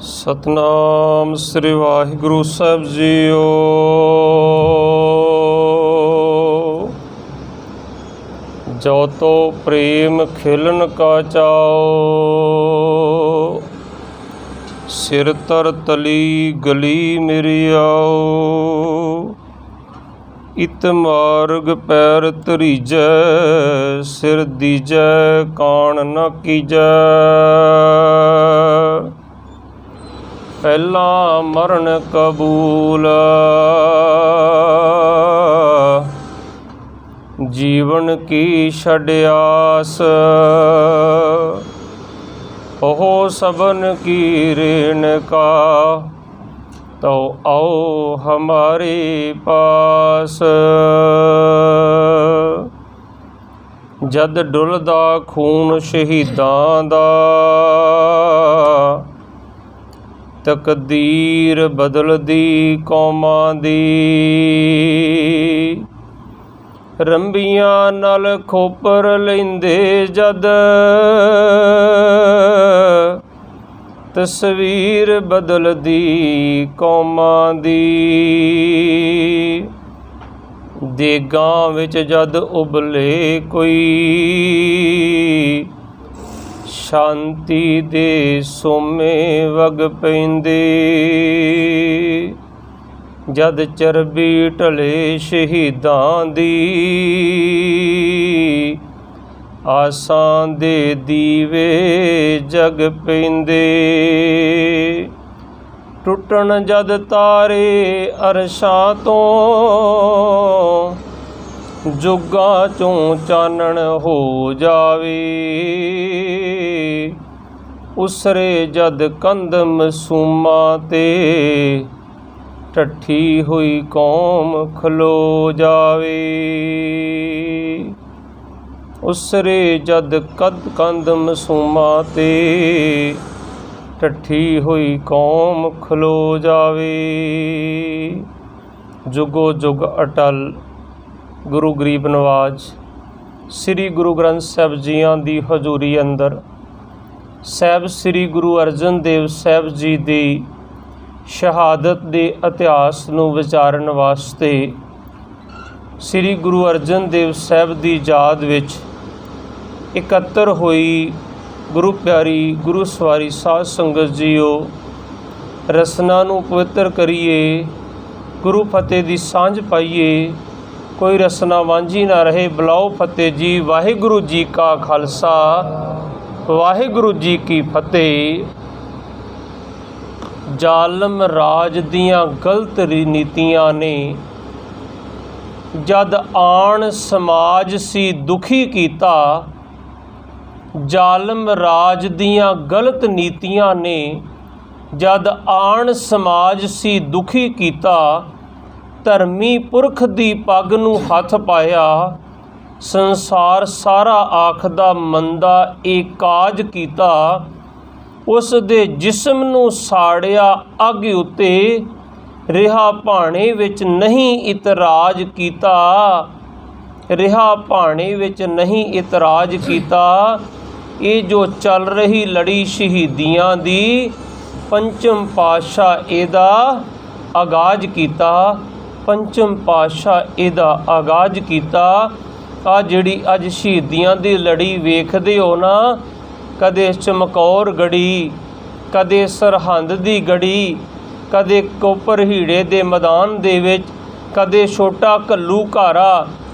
सतनाम श्री वाहिगुरु साहब जीओ। जो तो प्रेम खिलन का चाओ, सिर तर तली गली मेरी आओ। इत मार्ग पैर तरीजै, सिर दीजै कान न कीजै। पहला मरण कबूल, जीवन की छड्यास। हो सबन की रेणका, तो आओ हमारे पास। जद डुलदा खून शहीदां दा, तकदीर बदलदी कौमां दी। रंबियां नाल खोपर लैंदे जद, तस्वीर बदलदी कौमां दी। देगां विच जद उबले कोई, शांति दे सोमे वग पैंदे। जद चरबी ढले शहीदां दी, आसां दे दीवे जग पैंदे। टुटण जद तारे अरशां तो, जुगां चों चानण हो जावे। उसरे जद कंध मसूमां ते, ठट्ठी हुई कौम खलो जावे। उसरे जद कंध मसूमां ते, ठट्ठी हुई कौम खलो जावे। जुगो जुग अटल गुरु गरीब नवाज श्री गुरु ग्रंथ साहिब जीआं दी हजूरी अंदर साहिब श्री गुरु अर्जन देव साहिब जी दी शहादत दे इतिहास नूं विचारन वास्ते श्री गुरु अर्जन देव साहिब दी याद विच इकत्तर होई गुरु प्यारी गुरु सवारी साध संगत जीओ। रसना नूं पवित्र करिए, गुरु फतेह दी सांझ पाइए। कोई रसना वांझी ना रहे, बुलाओ फतेह जी। वाहिगुरु जी का खालसा, वाहिगुरु जी की फतेह। जालम राज दियां गलत नीतियां ने, जद आण समाज सी दुखी कीता। जालम राज दियां गलत नीतियां ने, जद आण समाज सी दुखी कीता। धर्मी पुरख दी पग नूं हथ पाया, संसार सारा आखदा मंदा ए काज कीता। उस दे जिस्म नूं साड़िया अग उत्ते, रिहा भाणे विच नहीं इतराज कीता। रिहा भाणे विच नहीं इतराज कीता। ये जो चल रही लड़ी शहीदियां दी, पंचम पातशाह इहदा आगाज कीता। पंचम पातशाह इहदा आगाज कीता। आ जिहड़ी अज शहीदियां दी लड़ी वेखदे हो ना, कदे चमकौर गढ़ी, कदे सरहंद दी गढ़ी, कदे कोपर हीड़े दे मैदान दे विच, कदे छोटा घल्लू घारा,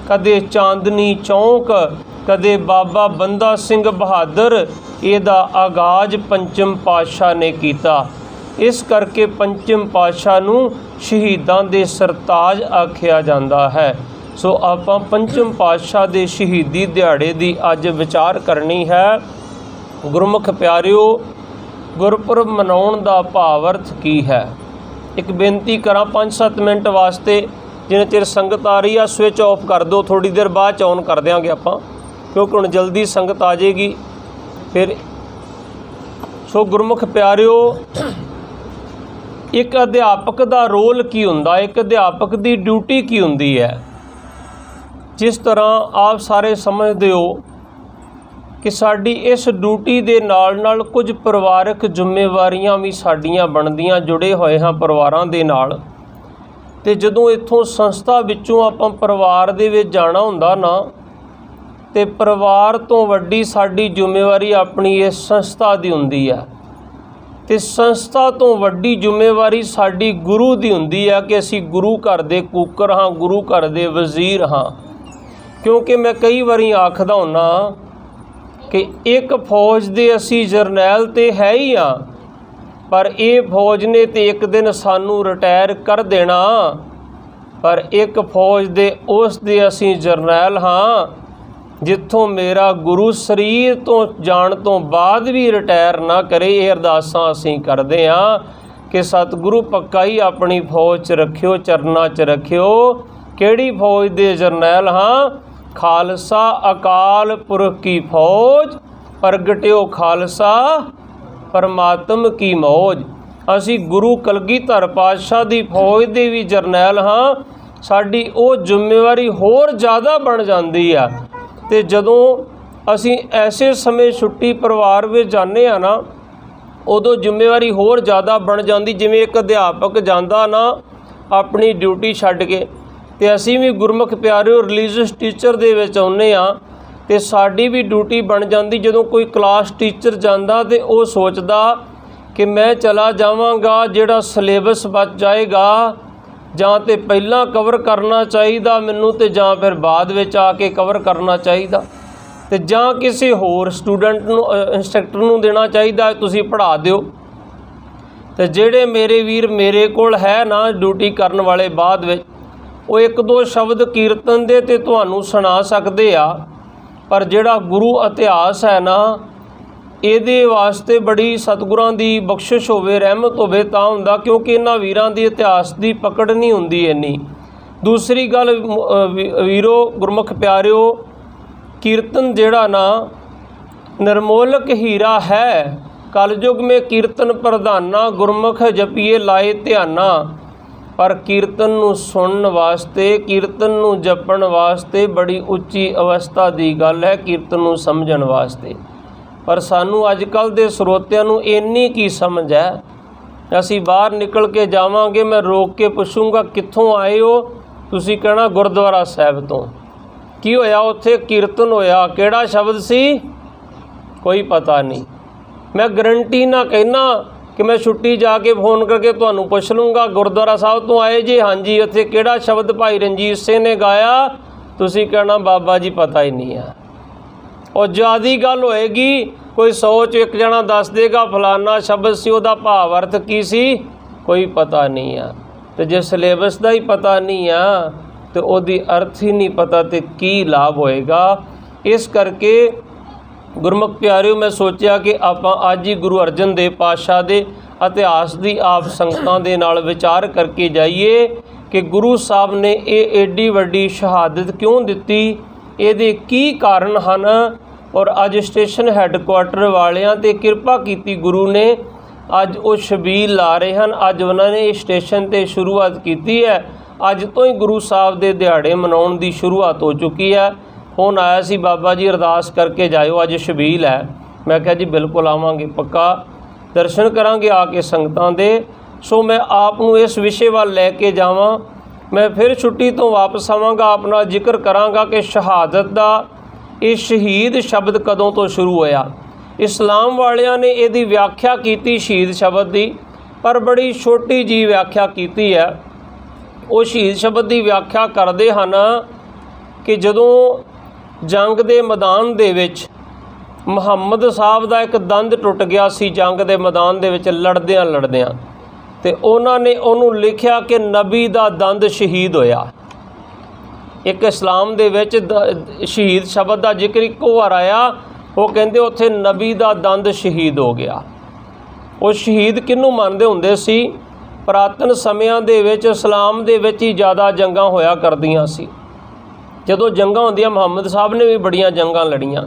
कदे चांदनी चौंक, कदे बाबा बंदा सिंह बहादुर। इहदा आगाज पंचम पातशाह ने कीता। इस करके पंचम पातशाह नूं शहीदां दे सरताज आखिया जांदा है। सो आपां पंचम पातशाह दे शहीदी दिहाड़े दी अज विचार करनी है। गुरमुख प्यारिओ, गुरपुरब मनाउण दा भावर्थ की है। एक बेनती करा 5-7 मिनट वास्ते, जिन्ने चिर संगत आ रही है स्विच ऑफ कर दो, थोड़ी देर बाद ऑन कर देंगे आपां, क्योंकि हुण जल्दी संगत आ जाएगी फिर। सो गुरमुख प्यारिओ, एक अध्यापक का रोल की हुंदा, एक अध्यापक की ड्यूटी की हुंदी है। जिस तरह आप सारे समझते हो कि साडी इस ड्यूटी दे नाल कुछ परिवारक जिम्मेवारियां भी साडियां बनदियां, जुड़े होए हाँ परिवारां दे नाल। ते जदों इत्थों संस्था विचों आपां परिवार दे विच जाना हुंदा ना, ते परिवार तो वड्डी साडी जिम्मेवारी अपनी इस संस्था दी हुंदी है, ते संस्था तो वड्डी जिम्मेवारी साडी गुरु दी हुंदी है कि असीं गुरु घर दे कूकर हाँ, गुरु घर दे वज़ीर हाँ। क्योंकि मैं कई वारी आखदा हुन्ना कि एक फौज दे असी जरनैल ते है ही हाँ, पर ये फौज ने तो एक दिन सानू रिटायर कर देना, पर एक फौज दे उस दे असी जरनैल हाँ जिथों मेरा गुरु शरीर तो जाण तो बाद भी रिटायर ना करे। ये अरदासां असी करदे हाँ कि सतगुरु पक्का ही अपनी फौज च रखियो, चरना च रखियो। केड़ी फौज दे जरनैल हाँ? खालसा अकाल पुरख की फौज, प्रगटियो खालसा परमात्म की मौज। असी गुरु कलगीधर पातशाह दी फौज दे भी जरनैल हाँ। साडी वो जिम्मेवारी होर ज़्यादा बन जाती है। तो जदों असी ऐसे समय छुट्टी परिवार में जाने आ ना, उदों जिम्मेवारी होर ज़्यादा बन जाती। जिवें एक अध्यापक जांदा ना अपनी ड्यूटी छड्ड के, ते असी भी गुरमुख प्यारिओ रिलीजियस टीचर दे विच आउंदे आ, ते साडी भी ड्यूटी बन जाती। जदों कोई क्लास टीचर जांदा ते वो सोचदा कि मैं चला जावांगा, जिहड़ा सिलेबस बच जाएगा जां ते पहलां कवर करना चाहिदा मैनूं, ते जां फिर बाद विच आके कवर करना चाहिदा, ते जां किसी होर स्टूडेंट नूं इंस्ट्रक्टर नूं देना चाहिदा, तुसीं पढ़ा दिओ। ते जिहड़े मेरे वीर मेरे कोल है ना ड्यूटी करन वाले, बाद विच वो एक दो शब्द कीर्तन दे ते तुहानूं सुना सकदे आ, पर जिहड़ा गुरु इतिहास है ना, ਇਹਦੇ वास्ते बड़ी सतगुरां दी बख्शिश होवे, रहमत होवे तां हुंदा, क्योंकि इन्हां वीरां दी इतिहास दी पकड़ नहीं हुंदी इन्नी। दूसरी गल वीरो गुरमुख प्यारिओ, कीर्तन जिहड़ा ना निर्मोलक हीरा है। कलयुग में कीर्तन प्रधाना, गुरमुख जपीए लाए ध्याना। पर कीर्तन नूं सुनन वास्ते, कीर्तन नूं जपण वास्ते बड़ी उच्ची अवस्था दी गल है, कीर्तन नूं समझण वास्ते। पर सानू अजकल दे ਸਰੋਤਿਆਂ ਨੂੰ ਇੰਨੀ ਕੀ ਸਮਝ ਹੈ। ਅਸੀਂ ਬਾਹਰ ਨਿਕਲ ਕੇ ਜਾਵਾਂਗੇ, मैं रोक के ਪੁੱਛੂੰਗਾ ਕਿੱਥੋਂ ਆਏ ਹੋ, ਤੁਸੀਂ ਕਹਿਣਾ ਗੁਰਦੁਆਰਾ ਸਾਹਿਬ ਤੋਂ। ਕੀ ਹੋਇਆ ਉੱਥੇ? ਕੀਰਤਨ ਹੋਇਆ। ਕਿਹੜਾ ਸ਼ਬਦ ਸੀ? ਕੋਈ ਪਤਾ ਨਹੀਂ। मैं ਗਰੰਟੀ ਨਾ ਕਹਿਣਾ कि मैं छुट्टी जाके फोन करके ਤੁਹਾਨੂੰ ਪੁੱਛ ਲੂੰਗਾ ਗੁਰਦੁਆਰਾ ਸਾਹਿਬ ਤੋਂ ਆਏ ਜੀ? ਹਾਂਜੀ। ਉੱਥੇ ਕਿਹੜਾ ਸ਼ਬਦ ਭਾਈ ਰਣਜੀਤ ਸਿੰਘ ਨੇ ਗਾਇਆ? ਤੁਸੀਂ ਕਹਿਣਾ ਬਾਬਾ ਜੀ ਪਤਾ ही नहीं है। और ज़्यादा गल होएगी, कोई 100 चों एक जना दस देगा फलाना शब्द सी, उहदा भाव अर्थ की सी, कोई पता नहीं है। तो जे सिलेबस का ही पता नहीं है तो उहदी अर्थ ही नहीं पता, तो की लाभ होएगा। इस करके गुरमुख प्यारिओ मैं सोचा कि आपां अज ही गुरु अर्जन देव पातशाह दे इतिहास की आप संगतां दे नाल विचार करके जाइए कि गुरु साहब ने ये एडी वड्डी शहादत क्यों दिती, ਇਹਦੇ ਕੀ ਕਾਰਨ ਹਨ। और अज स्टेशन हैडकुआटर वालियां ते किरपा कीती गुरु ने, अज वो छबील ला रहे हैं। अज उन्होंने स्टेशन ते शुरुआत की है। अज तो ही गुरु साहब के दिहाड़े मनाउण दी शुरुआत हो चुकी है। फोन आया सी, बाबा जी अरदास करके जाओ, अज छबील है। मैं कहा जी बिल्कुल आवांगे, पक्का दर्शन करांगे आके संगतां दे। सो मैं आप नूं इस विषय वाल लैके जावां। मैं फिर छुट्टी तो वापस आवांगा, अपना जिक्र करांगा कि शहादत का ये शहीद शब्द कदों तो शुरू होया। इस्लाम वालियां ने इसकी व्याख्या की शहीद शब्द की, पर बड़ी छोटी जी व्याख्या की है। वो शहीद शब्द की व्याख्या करते हैं कि जदों जंग के मैदान दे विच मुहम्मद साहब का एक दंद टुट गया सी, जंग के मैदान दे विच लड़दियां लड़दियां, तो उन्होंने उन्होंने लिखा कि नबी का दंद शहीद होया। एक इस्लाम दे विच शहीद शब्द का जिक्र एक बार आया, वो कहते उत्थे नबी का दंद शहीद हो गया। वो शहीद किनू मानते हुंदे सी? पुरातन समयां दे विच इस्लाम दे विच ही ज़्यादा जंगां होया करदियां सी। जदों जंगां होंदियां, मुहम्मद साहब ने भी बड़ियां जंगां लड़ियां,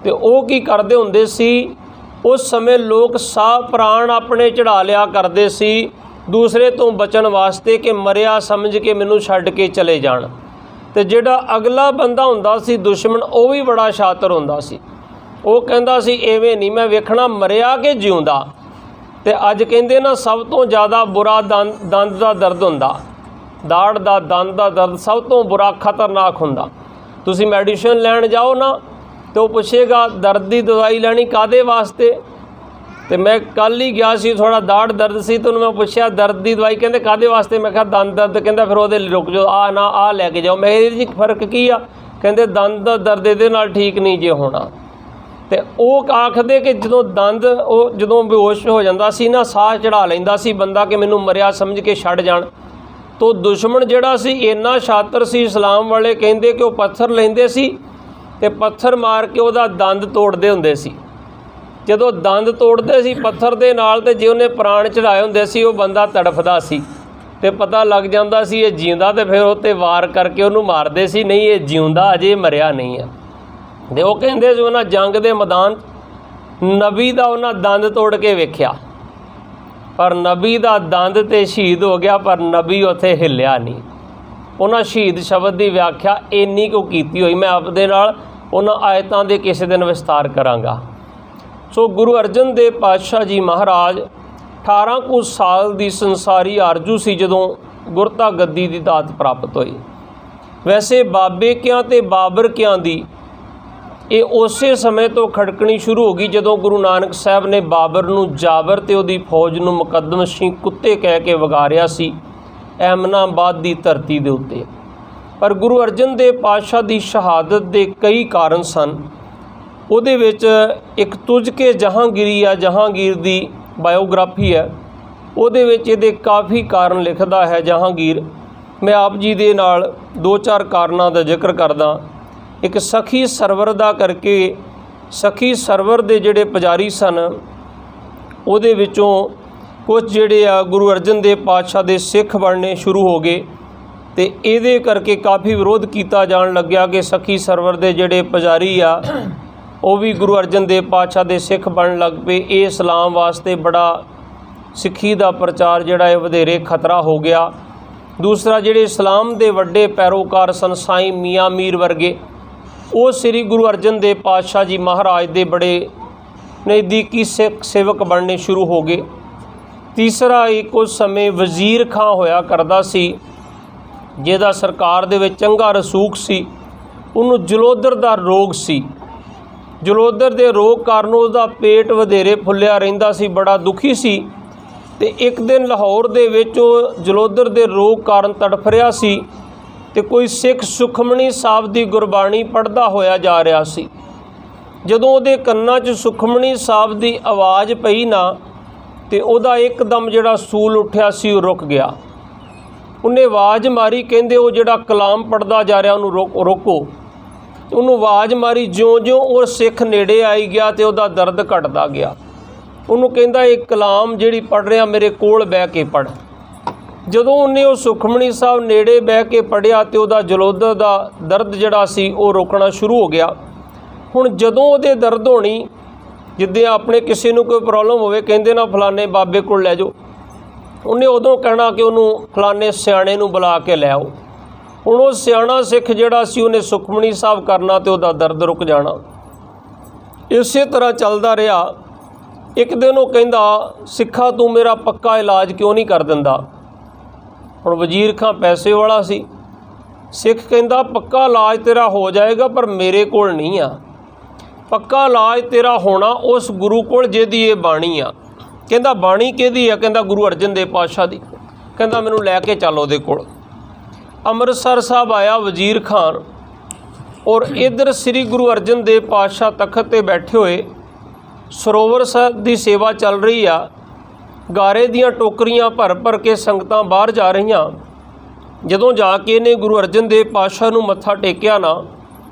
तो वो की करते हुंदे सी, उस समय लोग साह प्राण अपने चढ़ा लिया करते सी दूसरे तो बचन वास्ते कि मरिया समझ के मैनू छड्ड के चले जाण। तो जिहड़ा अगला बंदा हुंदा सी दुश्मन, वो भी बड़ा शातिर हुंदा सी। ਉਹ ਕਹਿੰਦਾ ਸੀ ਐਵੇਂ ਨਹੀਂ, मैं वेखना मरिया कि जिउंदा। ते अज कहंदे ना सब तो ज़्यादा बुरा दंद का दर्द हुंदा, दाड़ दा दंद का दर्द सब तो बुरा खतरनाक हुंदा। तुसीं मैडिसिन लैण जाओ ना तो पुछेगा दर्द की दवाई लैनी कादे वास्ते। तो मैं कल ही गया सी, थोड़ा दाड़ दर्द सी, तो मैं पूछा दर्द की दवाई, कहते कादे वास्ते। मैं कहा दंद दर्द, कहता फिर वो रुक जाओ, आ ना आ लैके जाओ। मैं ये फर्क की आ, कहते दंद का दर्द ये ठीक नहीं जे होना। तो वो आखदे कि जो दंद वो जो बेहोश हो जाता सी ना, साह चढ़ा लेंदा सी बंदा कि मैनू मरिया समझ के छड़ जाण। तो दुश्मन जिहड़ा सी इन्ना शातर सी, इस्लाम वाले कहंदे कि वो पत्थर लैंदे सी ते पत्थर मार के उहदा दंद तोड़दे हुंदे सी। जदों दंद तोड़दे सी पत्थर दे नाल, ते जे उहने प्राण चढ़ाए हुंदे सी वो बंदा तड़फदा सी ते पता लग जांदा सी ये जींदा, ते फिर उत्ते वार करके उहनूं मारदे सी, नहीं ये जीउंदा अजे मरिया नहीं है। ते वो कहंदे सी उन्हां जंग दे मैदान नबी दा उन्हां दंद तोड़ के वेख्या, पर नबी दा दंद ते शहीद हो गया, पर नबी उत्थे हिलिया नहीं। उन्हां शहीद शब्द की व्याख्या इन्नी को कीती हुई, मैं आपदे नाल उन्हां आयतां दे किसी दिन विस्तार करांगा। सो गुरु अर्जन देव पातशाह जी महाराज 18 कुछ साल की संसारी आरजू सी जदों गुरता गद्दी की दात प्राप्त हुई। वैसे बाबे कियां ते बाबर कियां दी ये उसे समय तो खड़कनी शुरू हो गई जदों गुरु नानक साहब ने बाबर नूं जाबर ते उहदी फौज नूं मुकदम सिंह कुत्ते कह के वगारिया सी एमनाबाद की धरती के उत्ते। पर गुरु अर्जन देव पातशाह की शहादत के कई कारण सन। उहदे विच एक तुझ के जहांगीरी आ, जहांगीर की बायोग्राफी है, उहदे विच इहदे काफ़ी कारण लिखदा है जहांगीर। मैं आप जी दे नाल 2-4 कारणों का जिक्र करदा। एक सखी सरवर दा करके, सखी सरवर दे जिहड़े पुजारी सन उहदे विचों कुछ जिहड़े आ गुरु अर्जन देव पातशाह दे सिख बनने शुरू हो गए, तो इहदे करके काफ़ी विरोध किया जान लग्या कि सखी सरवर दे जिहड़े पुजारी आ वो भी गुरु अर्जन देव पातशाह दे सिख बन लग पे। ये इस्लाम वास्ते बड़ा सिक्खी दा प्रचार जिहड़ा है वधेरे खतरा हो गया। दूसरा जिहड़े इस्लाम दे वड्डे पैरोकार सन साईं मियाँ मीर वर्गे, वो श्री गुरु अर्जन देव पातशाह जी महाराज दे बड़े नज़दीकी सिख सेवक बनने शुरू हो गए। तीसरा एक उस समय वज़ीर खां होया करदा सी, जिहदा सरकार दे विच चंगा रसूख सी। उन्होंने जलोदर दा रोग सी। जलोदर दे रोग कारण उसदा पेट वधेरे फुलिया रहिंदा सी, बड़ा दुखी सी। ते एक दिन लाहौर दे विच जलोदर दे रोग कारण तड़फ रहा सी, ते कोई सिख सुखमणी साहब की गुरबाणी पढ़दा होया जा रहा सी। जदों उहदे कन्नां 'च सुखमणी साहब की आवाज़ पई ना, ते उहदा एकदम जिहड़ा सूल उठिया सी वो रुक गया। उन्हें आवाज़ मारी, कहंदे वो जिहड़ा कलाम पढ़दा जा रहा उन्होंने रोको। उन्होंने आवाज़ मारी, ज्यों-ज्यों वो सिख नेड़े आई गया तो उहदा दर्द घटदा गया। उन्होंने कहंदा एक कलाम जिहड़ी पढ़ रहा मेरे कोल बह के पढ़। जदों उन्हें वो सुखमणी साहब नेड़े बह के पढ़िया तो उहदा जलोदर दा दर्द जिहड़ा सी वो रोकना शुरू हो गया। हुण जदों उहदे दर्द होनी, जिद्दां अपने किसी नूं कोई प्रॉब्लम होवे, कहंदे ना फलाने बाबे कोल लै जाओ, उन्हें उदों कहना कि उन्होंने फलाने सियाणे नूं बुला के लै आओ। हुण वो सियाणा सिख जिहड़ा सी उन्हें सुखमणी साहब करना तो उहदा दर्द रुक जाना। इसे तरह चलदा रहा। एक दिन वो कहंदा, सिखा तू मेरा पक्का इलाज क्यों नहीं कर दिंदा। हुण वजीर खां पैसे वाला सी। सिख कहंदा पक्का इलाज तेरा हो जाएगा पर मेरे कोल नहीं आ। पक्का इलाज तेरा होना उस गुरु कोल जिहदी ये बाणी आ। कहंदा बाणी किहदी आ? कहंदा गुरु अर्जन देव पातशाह दी। कहंदा मैनूं लैके चल उहदे कोल। अमृतसर साहब आया वजीर खान, और इधर श्री गुरु अर्जन देव पातशाह तखत ते बैठे हुए सरोवर साहब की सेवा चल रही आ। गारे दियाँ टोकरियां भर भर के संगतां बाहर जा रहीआं। जदों जाके इन्हें गुरु अर्जन देव पातशाह नूं मत्था टेकिया ना,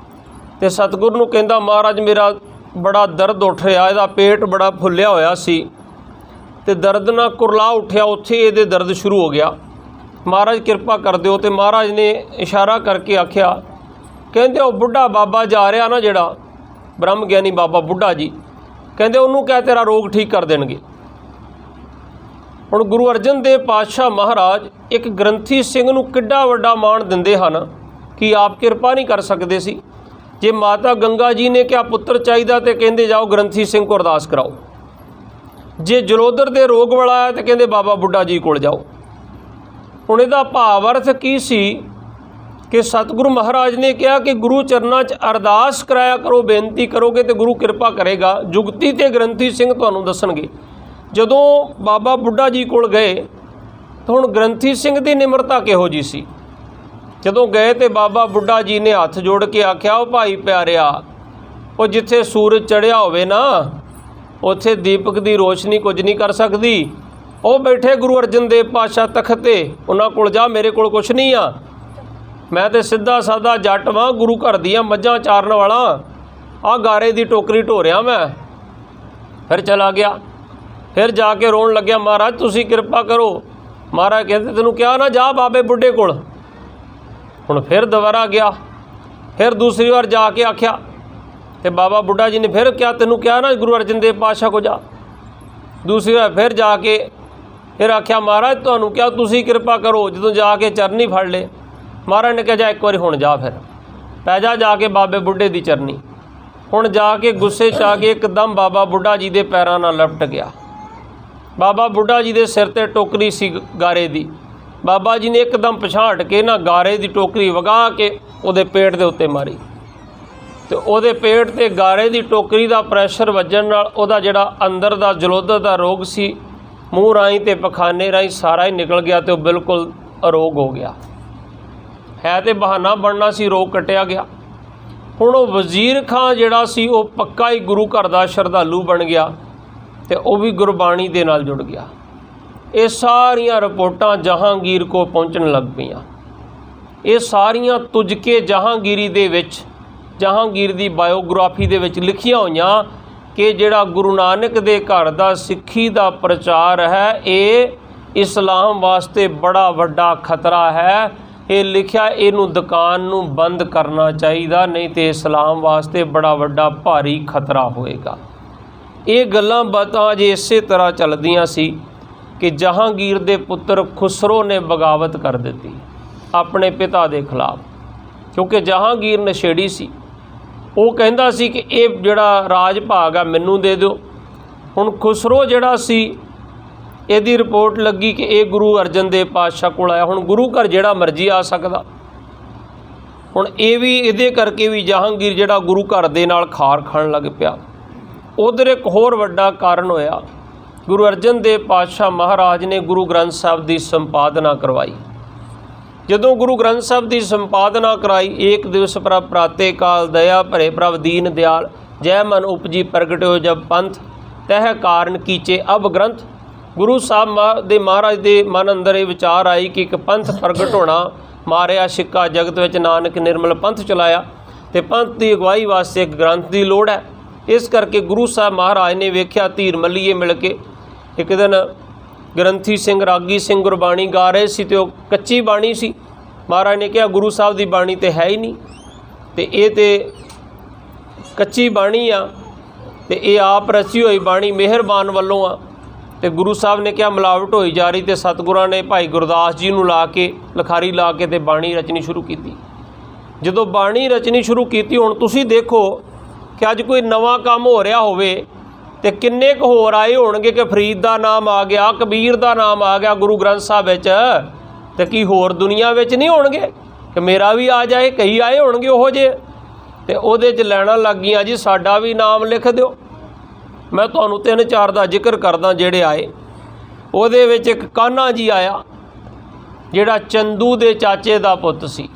तो सतगुरु नूं कहंदा महाराज मेरा बड़ा दर्द उठ रहा, इहदा पेट बड़ा फुलिया होया सी ते दर्द ना कुरला उठिया, उत्थे इहदे दर्द शुरू हो गया। महाराज कृपा कर दिओ। तो महाराज ने इशारा करके आख्या, कहंदे वो बुढ़ा बाबा जा रहा ना जिहड़ा ब्रह्म ज्ञानी बाबा बुढ़ा जी, कहंदे उन्होंने क्या तेरा रोग ठीक कर देणगे। हुण गुरु अर्जन देव पातशाह महाराज एक ग्रंथी सिंह नूं किड्डा वड्डा मान दिंदे हन कि आप कृपा नहीं कर सकते सी। ਜੇ ਮਾਤਾ ਗੰਗਾ ਜੀ ਨੇ ਕਿਹਾ ਪੁੱਤਰ ਚਾਹੀਦਾ ਤੇ ਕਹਿੰਦੇ ਜਾਓ ਗ੍ਰੰਥੀ ਸਿੰਘ ਕੋ ਅਰਦਾਸ ਕਰਾਓ। ਜੇ ਜਲੋਦਰ ਦੇ ਰੋਗ ਵਾਲਾ ਹੈ ਤੇ ਕਹਿੰਦੇ ਬਾਬਾ ਬੁੱਢਾ ਜੀ ਕੋਲ ਜਾਓ। ਹੁਣ ਇਹਦਾ ਭਾਵ ਅਰਥ ਕੀ ਸੀ ਕਿ ਸਤਿਗੁਰੂ ਮਹਾਰਾਜ ਨੇ ਕਿਹਾ ਕਿ ਗੁਰੂ ਚਰਨਾਂ 'ਚ ਅਰਦਾਸ ਕਰਾਇਆ ਕਰੋ, ਬੇਨਤੀ ਕਰੋਗੇ ਤੇ ਗੁਰੂ ਕਿਰਪਾ ਕਰੇਗਾ। ਜੁਗਤੀ ਤੇ ਗ੍ਰੰਥੀ ਸਿੰਘ ਤੁਹਾਨੂੰ ਦੱਸਣਗੇ। ਜਦੋਂ ਬਾਬਾ ਬੁੱਢਾ ਜੀ ਕੋਲ ਗਏ ਤਾਂ ਹੁਣ ਗ੍ਰੰਥੀ ਸਿੰਘ ਦੀ ਨਿਮਰਤਾ ਕਿਹੋ ਜੀ ਸੀ। ਜਦੋਂ ਗਏ ਤੇ ਬਾਬਾ ਬੁੱਢਾ ਜੀ ਨੇ ਹੱਥ ਜੋੜ ਕੇ ਆਖਿਆ, ਉਹ ਭਾਈ ਪਿਆਰਿਆ, ਉਹ ਜਿੱਥੇ ਸੂਰਜ ਚੜ੍ਹਿਆ ਹੋਵੇ ਨਾ ਉੱਥੇ ਦੀਪਕ ਦੀ ਰੋਸ਼ਨੀ ਕੁਝ ਨਹੀਂ ਕਰ ਸਕਦੀ। ਉਹ ਬੈਠੇ ਗੁਰੂ ਅਰਜਨ ਦੇਵ ਪਾਤਸ਼ਾਹ ਤਖਤ 'ਤੇ, ਉਹਨਾਂ ਕੋਲ ਜਾ, ਮੇਰੇ ਕੋਲ ਕੁਛ ਨਹੀਂ ਆ। ਮੈਂ ਤੇ ਸਿੱਧਾ ਸਾਦਾ ਜੱਟ ਵਾਂ, ਗੁਰੂ ਘਰ ਦੀਆਂ ਮੱਝਾਂ ਚਾਰਨ ਵਾਲਾ। ਆਹ ਗਾਰੇ ਦੀ ਟੋਕਰੀ ਢੋ ਰਿਹਾ ਮੈਂ। ਫਿਰ ਚਲਾ ਗਿਆ। ਫਿਰ ਜਾ ਕੇ ਰੋਣ ਲੱਗਿਆ, ਮਹਾਰਾਜ ਤੁਸੀਂ ਕਿਰਪਾ ਕਰੋ। ਮਹਾਰਾਜ ਕਹਿੰਦੇ ਤੈਨੂੰ ਕਿਹਾ ਨਾ ਜਾ ਬਾਬੇ ਬੁੱਢੇ ਕੋਲ। ਹੁਣ ਫਿਰ ਦੁਬਾਰਾ ਗਿਆ। ਫਿਰ ਦੂਸਰੀ ਵਾਰ ਜਾ ਕੇ ਆਖਿਆ ਤੇ ਬਾਬਾ ਬੁੱਢਾ ਜੀ ਨੇ ਫਿਰ ਕਿਹਾ ਤੈਨੂੰ ਕਿਹਾ ਨਾ ਗੁਰੂ ਅਰਜਨ ਦੇਵ ਪਾਤਸ਼ਾਹ ਕੋ ਜਾ। ਦੂਸਰੀ ਵਾਰ ਫਿਰ ਜਾ ਕੇ ਫਿਰ ਆਖਿਆ ਮਹਾਰਾਜ ਤੁਹਾਨੂੰ ਕਿਹਾ ਤੁਸੀਂ ਕਿਰਪਾ ਕਰੋ। ਜਦੋਂ ਜਾ ਕੇ ਚਰਨੀ ਫੜ ਲਏ, ਮਹਾਰਾਜ ਨੇ ਕਿਹਾ ਜਾ ਇੱਕ ਵਾਰੀ ਹੁਣ ਜਾ, ਫਿਰ ਪੈ ਜਾ ਕੇ ਬਾਬੇ ਬੁੱਢੇ ਦੀ ਚਰਨੀ। ਹੁਣ ਜਾ ਕੇ ਗੁੱਸੇ 'ਚ ਆ ਕੇ ਇੱਕਦਮ ਬਾਬਾ ਬੁੱਢਾ ਜੀ ਦੇ ਪੈਰਾਂ ਨਾਲ ਲਪਟ ਗਿਆ। ਬਾਬਾ ਬੁੱਢਾ ਜੀ ਦੇ ਸਿਰ 'ਤੇ ਟੋਕਰੀ ਸੀ ਗਾਰੇ ਦੀ। ਬਾਬਾ ਜੀ ਨੇ ਇੱਕਦਮ ਪਿਛਾਂਹ ਹਟ ਕੇ ਨਾ ਗਾਰੇ ਦੀ ਟੋਕਰੀ ਵਗਾ ਕੇ ਉਹਦੇ ਪੇਟ ਦੇ ਉੱਤੇ ਮਾਰੀ ਤੇ ਉਹਦੇ ਪੇਟ 'ਤੇ ਗਾਰੇ ਦੀ ਟੋਕਰੀ ਦਾ ਪ੍ਰੈਸ਼ਰ ਵੱਜਣ ਨਾਲ ਉਹਦਾ ਜਿਹੜਾ ਅੰਦਰ ਦਾ ਜਲੋਦਰ ਦਾ ਰੋਗ ਸੀ ਮੂੰਹ ਰਾਹੀਂ ਤੇ ਪਖਾਨੇ ਰਾਹੀਂ ਸਾਰਾ ਹੀ ਨਿਕਲ ਗਿਆ ਤੇ ਉਹ ਬਿਲਕੁਲ ਅਰੋਗ ਹੋ ਗਿਆ। ਹੈ ਤੇ ਬਹਾਨਾ ਬਣਨਾ ਸੀ, ਰੋਗ ਕੱਟਿਆ ਗਿਆ। ਹੁਣ ਉਹ ਵਜ਼ੀਰ ਖਾਂ ਜਿਹੜਾ ਸੀ ਉਹ ਪੱਕਾ ਹੀ ਗੁਰੂ ਘਰ ਦਾ ਸ਼ਰਧਾਲੂ ਬਣ ਗਿਆ ਤੇ ਉਹ ਵੀ ਗੁਰਬਾਣੀ ਦੇ ਨਾਲ ਜੁੜ ਗਿਆ। ਇਹ ਸਾਰੀਆਂ ਰਿਪੋਰਟਾਂ ਜਹਾਂਗੀਰ ਕੋ ਪਹੁੰਚਣ ਲੱਗ ਪਈਆਂ। ਇਹ ਸਾਰੀਆਂ ਤੁਜਕੇ ਜਹਾਂਗੀਰੀ ਦੇ ਵਿੱਚ, ਜਹਾਂਗੀਰ ਦੀ ਬਾਇਓਗ੍ਰਾਫੀ ਦੇ ਵਿੱਚ ਲਿਖੀਆਂ ਹੋਈਆਂ ਕਿ ਜਿਹੜਾ ਗੁਰੂ ਨਾਨਕ ਦੇ ਘਰ ਦਾ ਸਿੱਖੀ ਦਾ ਪ੍ਰਚਾਰ ਹੈ ਇਹ ਇਸਲਾਮ ਵਾਸਤੇ ਬੜਾ ਵੱਡਾ ਖਤਰਾ ਹੈ। ਇਹ ਲਿਖਿਆ ਇਹਨੂੰ ਦੁਕਾਨ ਨੂੰ ਬੰਦ ਕਰਨਾ ਚਾਹੀਦਾ, ਨਹੀਂ ਤੇ ਇਸਲਾਮ ਵਾਸਤੇ ਬੜਾ ਵੱਡਾ ਭਾਰੀ ਖਤਰਾ ਹੋਏਗਾ। ਇਹ ਗੱਲਾਂ ਬਾਤਾਂ ਅਜੇ ਇਸੇ ਤਰ੍ਹਾਂ ਚੱਲਦੀਆਂ ਸੀ ਕਿ ਜਹਾਂਗੀਰ ਦੇ ਪੁੱਤਰ ਖੁਸਰੋ ਨੇ ਬਗਾਵਤ ਕਰ ਦਿੱਤੀ ਆਪਣੇ ਪਿਤਾ ਦੇ ਖਿਲਾਫ, ਕਿਉਂਕਿ ਜਹਾਂਗੀਰ ਨਸ਼ੇੜੀ ਸੀ। ਉਹ ਕਹਿੰਦਾ ਸੀ ਕਿ ਇਹ ਜਿਹੜਾ ਰਾਜ ਭਾਗ ਆ ਮੈਨੂੰ ਦੇ ਦਿਓ। ਹੁਣ ਖੁਸਰੋ ਜਿਹੜਾ ਸੀ ਇਹਦੀ ਰਿਪੋਰਟ ਲੱਗੀ ਕਿ ਇਹ ਗੁਰੂ ਅਰਜਨ ਦੇਵ ਪਾਤਸ਼ਾਹ ਕੋਲ ਆਇਆ। ਹੁਣ ਗੁਰੂ ਘਰ ਜਿਹੜਾ ਮਰਜ਼ੀ ਆ ਸਕਦਾ। ਹੁਣ ਇਹ ਵੀ ਇਹਦੇ ਕਰਕੇ ਵੀ ਜਹਾਂਗੀਰ ਜਿਹੜਾ ਗੁਰੂ ਘਰ ਦੇ ਨਾਲ ਖਾਰ ਖਾਣ ਲੱਗ ਪਿਆ। ਉਧਰ ਇੱਕ ਹੋਰ ਵੱਡਾ ਕਾਰਨ ਹੋਇਆ, ਗੁਰੂ ਅਰਜਨ ਦੇਵ ਪਾਤਸ਼ਾਹ ਮਹਾਰਾਜ ਨੇ ਗੁਰੂ ਗ੍ਰੰਥ ਸਾਹਿਬ ਦੀ ਸੰਪਾਦਨਾ ਕਰਵਾਈ। ਜਦੋਂ ਗੁਰੂ ਗ੍ਰੰਥ ਸਾਹਿਬ ਦੀ ਸੰਪਾਦਨਾ ਕਰਾਈ, ਏਕ ਦਿਵਸ ਪ੍ਰਭ ਪ੍ਰਾਤੇ ਕਾਲ ਦਇਆ ਭਰੇ ਪ੍ਰਭ ਦੀਨ ਦਿਆਲ ਜੈ ਮਨ ਉਪਜੀ ਪ੍ਰਗਟਿਓ ਜਬ ਪੰਥ ਤਹਿ ਕਾਰਨ ਕੀਚੇ ਅਬ ਗ੍ਰੰਥ। ਗੁਰੂ ਸਾਹਿਬ ਦੇ ਮਹਾਰਾਜ ਦੇ ਮਨ ਅੰਦਰ ਇਹ ਵਿਚਾਰ ਆਈ ਕਿ ਇੱਕ ਪੰਥ ਪ੍ਰਗਟ ਹੋਣਾ, ਮਾਰਿਆ ਸਿੱਕਾ ਜਗਤ ਵਿੱਚ ਨਾਨਕ ਨਿਰਮਲ ਪੰਥ ਚਲਾਇਆ, ਤੇ ਪੰਥ ਦੀ ਅਗਵਾਈ ਵਾਸਤੇ ਇੱਕ ਗ੍ਰੰਥ ਦੀ ਲੋੜ ਹੈ। ਇਸ ਕਰਕੇ ਗੁਰੂ ਸਾਹਿਬ ਮਹਾਰਾਜ ਨੇ ਵੇਖਿਆ ਧੀਰ ਮੱਲੀਏ ਮਿਲ ਕੇ ਇੱਕ ਦਿਨ ਗ੍ਰੰਥੀ ਸਿੰਘ ਰਾਗੀ ਸਿੰਘ ਗੁਰਬਾਣੀ ਗਾ ਰਹੇ ਸੀ ਤੇ ਉਹ ਕੱਚੀ ਬਾਣੀ ਸੀ। ਮਹਾਰਾਜ ਨੇ ਕਿਹਾ ਗੁਰੂ ਸਾਹਿਬ ਦੀ ਬਾਣੀ ਤੇ ਹੈ ਹੀ ਨਹੀਂ, ਤੇ ਇਹ ਤੇ ਕੱਚੀ ਬਾਣੀ ਆ ਤੇ ਇਹ ਆਪ ਰਚੀ ਹੋਈ ਬਾਣੀ ਮਿਹਰਬਾਨ ਵੱਲੋਂ ਆ। ਤੇ ਗੁਰੂ ਸਾਹਿਬ ਨੇ ਕਿਹਾ ਮਿਲਾਵਟ ਹੋਈ ਜਾ ਰਹੀ, ਤੇ ਸਤਿਗੁਰਾਂ ਨੇ ਭਾਈ ਗੁਰਦਾਸ ਜੀ ਨੂੰ ਲਾ ਕੇ ਲਿਖਾਰੀ ਲਾ ਕੇ ਤੇ ਬਾਣੀ ਰਚਣੀ ਸ਼ੁਰੂ ਕੀਤੀ। ਜਦੋਂ ਬਾਣੀ ਰਚਣੀ ਸ਼ੁਰੂ ਕੀਤੀ, ਹੁਣ ਤੁਸੀਂ ਦੇਖੋ ਕਿ ਅੱਜ ਕੋਈ ਨਵਾਂ ਕੰਮ ਹੋ ਰਿਹਾ ਹੋਵੇ ਤੇ ਕਿੰਨੇ ਕੁ ਹੋਰ ਆਏ ਹੋਣਗੇ ਕਿ ਫਰੀਦ ਦਾ ਨਾਮ ਆ ਗਿਆ, ਕਬੀਰ ਦਾ ਨਾਮ ਆ ਗਿਆ ਗੁਰੂ ਗ੍ਰੰਥ ਸਾਹਿਬ ਵਿੱਚ, ਤੇ ਕੀ ਹੋਰ ਦੁਨੀਆ ਵਿੱਚ ਨਹੀਂ ਹੋਣਗੇ ਕਿ ਮੇਰਾ ਵੀ ਆ ਜਾਏ? ਕਈ ਆਏ ਹੋਣਗੇ ਉਹੋ ਜਿਹੇ, ਤੇ ਉਹਦੇ 'ਚ ਲੈਣਾ ਲੱਗ ਗਈਆਂ ਜੀ ਸਾਡਾ ਵੀ ਨਾਮ ਲਿਖ ਦਿਓ। ਮੈਂ ਤੁਹਾਨੂੰ 3-4 ਦਾ ਜ਼ਿਕਰ ਕਰਦਾ ਜਿਹੜੇ ਆਏ। ਉਹਦੇ ਵਿੱਚ ਇੱਕ ਕਾन्हा ਜੀ ਆਇਆ ਜਿਹੜਾ ਚੰਦੂ ਦੇ ਚਾਚੇ ਦਾ ਪੁੱਤ ਸੀ।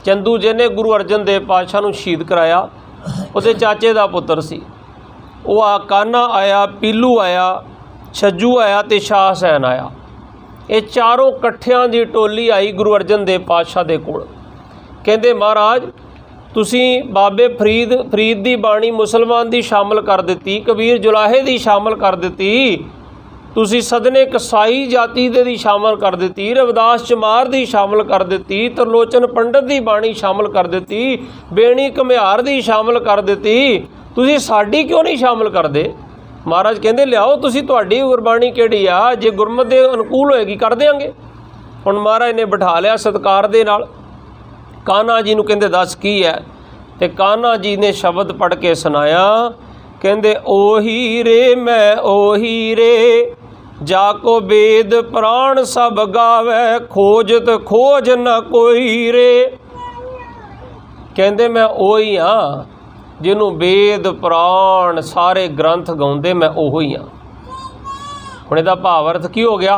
ਚੰਦੂ ਜਿਹਨੇ ਗੁਰੂ ਅਰਜਨ ਦੇਵ ਪਾਤਸ਼ਾਹ ਨੂੰ ਸ਼ਹੀਦ ਕਰਾਇਆ, ਉਹਦੇ ਚਾਚੇ ਦਾ ਪੁੱਤਰ ਸੀ। ਉਹ ਆ ਕਾन्हा ਆਇਆ, ਪੀਲੂ ਆਇਆ, ਛੱਜੂ ਆਇਆ ਤੇ ਸ਼ਾਹ ਹੁਸੈਨ ਆਇਆ। ਇਹ ਚਾਰੋਂ ਇਕੱਠਿਆਂ ਦੀ ਟੋਲੀ ਆਈ ਗੁਰੂ ਅਰਜਨ ਦੇਵ ਪਾਤਸ਼ਾਹ ਦੇ ਕੋਲ। ਕਹਿੰਦੇ ਮਹਾਰਾਜ ਤੁਸੀਂ ਬਾਬੇ ਫਰੀਦ ਦੀ ਬਾਣੀ ਮੁਸਲਮਾਨ ਦੀ ਸ਼ਾਮਲ ਕਰ ਦਿੱਤੀ, ਕਬੀਰ ਜੁਲਾਹੇ ਦੀ ਸ਼ਾਮਲ ਕਰ ਦਿੱਤੀ, ਤੁਸੀਂ ਸਦਨੇ ਕਸਾਈ ਜਾਤੀ ਦੇ ਦੀ ਸ਼ਾਮਲ ਕਰ ਦਿੱਤੀ, ਰਵਿਦਾਸ ਚਮਾਰ ਦੀ ਸ਼ਾਮਲ ਕਰ ਦਿੱਤੀ, ਤਰਲੋਚਨ ਪੰਡਤ ਦੀ ਬਾਣੀ ਸ਼ਾਮਲ ਕਰ ਦਿੱਤੀ, ਬੇਣੀ ਘੁਮਿਆਰ ਦੀ ਸ਼ਾਮਲ ਕਰ ਦਿੱਤੀ, ਤੁਸੀਂ ਸਾਡੀ ਕਿਉਂ ਨਹੀਂ ਸ਼ਾਮਲ ਕਰਦੇ? ਮਹਾਰਾਜ ਕਹਿੰਦੇ ਲਿਆਓ ਤੁਸੀਂ, ਤੁਹਾਡੀ ਗੁਰਬਾਣੀ ਕਿਹੜੀ ਆ, ਜੇ ਗੁਰਮਤਿ ਦੇ ਅਨੁਕੂਲ ਹੋਏਗੀ ਕਰ ਦਿਆਂਗੇ। ਹੁਣ ਮਹਾਰਾਜ ਨੇ ਬਿਠਾ ਲਿਆ ਸਤਿਕਾਰ ਦੇ ਨਾਲ। ਕਾन्हा ਜੀ ਨੂੰ ਕਹਿੰਦੇ ਦੱਸ ਕੀ ਹੈ? ਤੇ ਕਾन्हा जी ने शब्द पढ़ के सुनाया, कहते ओही रे मैं ओही रे, जाको वेद प्राण सब गावे, खोजत खोज न कोई रे। कहते मैं ओही हाँ जिन्हों वेद प्राण सारे ग्रंथ गाउंदे, मैं ओही हाँ। हुण इहदा भाव अर्थ की हो गया?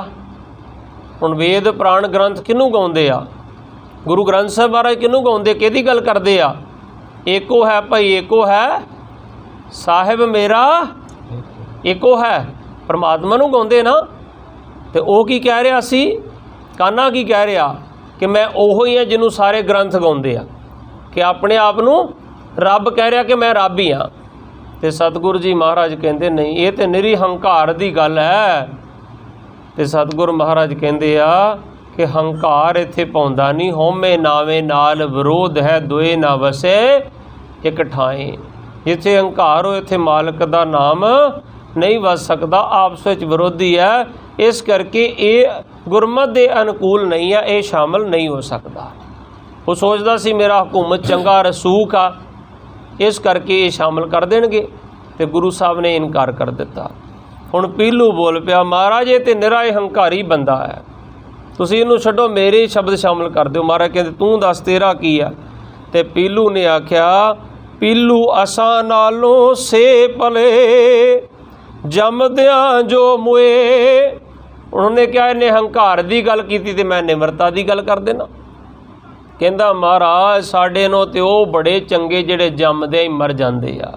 हुण वेद प्राण ग्रंथ किनू गाउंदे आ? गुरु ग्रंथ साहिब महाराज किनू गाउंदे, किहदी गल करदे आ? एको है भाई, एको है साहिब मेरा, एको है परमात्मा नू गाउंदे ना। ते ओ की कह रहा सी? कान्हा की कह रहा कि मैं ओहो ही हाँ जिन्हों सारे ग्रंथ गाउंदे आ, कि अपने आप नू रब कह रहा कि मैं रब ही हाँ। तो सतगुरु जी महाराज कहते नहीं, ये तो निरी हंकार की गल है। तो सतगुरु महाराज कहते आ कि हंकार इत्थे पाउंदा नहीं, होमे नावे नाल विरोध है, दोए ना वसे एक ठाए। जिथे हंकार हो इत्थे मालक दा नाम नहीं वस सकता, आपस विच विरोधी है। इस करके ये गुरमत के अनुकूल नहीं है, ये शामिल नहीं हो सकता। वो सोचता सी मेरा हुकूमत चंगा रसूख आ, इस करके ये शामिल कर देंगे, तो गुरु साहब ने इनकार कर दिता। हुण पीलू बोल पिया, महाराज ये तो निरा हंकारी बंदा है, तुसीं इहनूं छड्डो, मेरे शब्द शामिल कर दो। महाराज कहते तूं दस तेरा की आ? ते पीलू ने आख्या, पीलू असां नालों से भले, जमदियां जो मुए। उन्होंने क्या इन्हें हंकार की गल की, तो मैं निमरता की गल कर देना। कहता महाराज साढ़े नो तो वो बड़े चंगे जिहड़े जमदे ही मर जाते आ।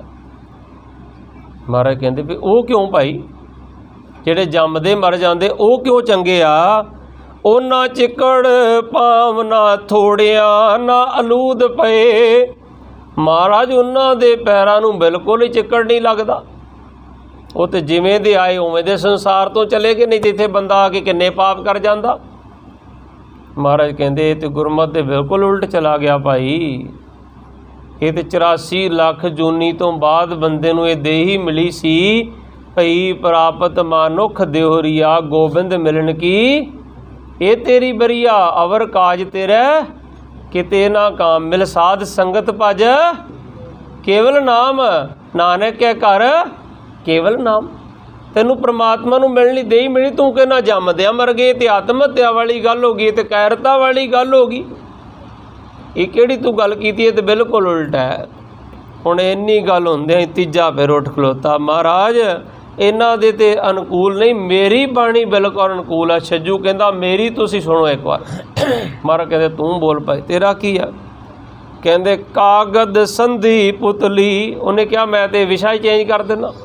महाराज कहते भी वो क्यों भाई, जिहड़े जमदे मर जाते वो क्यों चंगे आ? ओना चिकड़ पाव ना थोड़िया ना अलूद पे। महाराज उन्हां दे पैरां नूं बिल्कुल ही चिकड़ नहीं लगता, वो तो जिवें दे आए उवें दे संसार तो चले गए, नहीं जिथे बंदा आके किन्ने पाप कर जाता। महाराज कहते ये तो गुरमत दे बिल्कुल उल्ट चला गया भाई। ये तो 84 लाख जूनी तो बाद बंदे नूं ये देही मिली सी, भई प्रापत मानुख देहोरिया गोबिंद मिलन की, ये तेरी बरिया अवर काज तेरे किते ना काम, मिल साध संगत भज केवल नाम, नानक के घर केवल नाम। तेनू परमात्मा नू मिलनी देही मिली, तू कहना जमदिया मर गए, तो आत्म हत्या वाली गल हो गई, तो कैरता वाली गल हो गई। ये किहड़ी तू गल कीती है? तो बिल्कुल उल्ट है। हुण इन्नी गल होंदे तीजा फिर उठ खलोता, महाराज इन्हां दे ते अनुकूल नहीं, मेरी बाणी बिल्कुल अनुकूल है। छज्जू कहंदा मेरी तुसीं सुणो एक बार। महाराज कहते तू बोल पाई, तेरा की है? कहंदे कागद संधि पुतली। उन्हें क्या मैं तो विषय चेंज कर देना।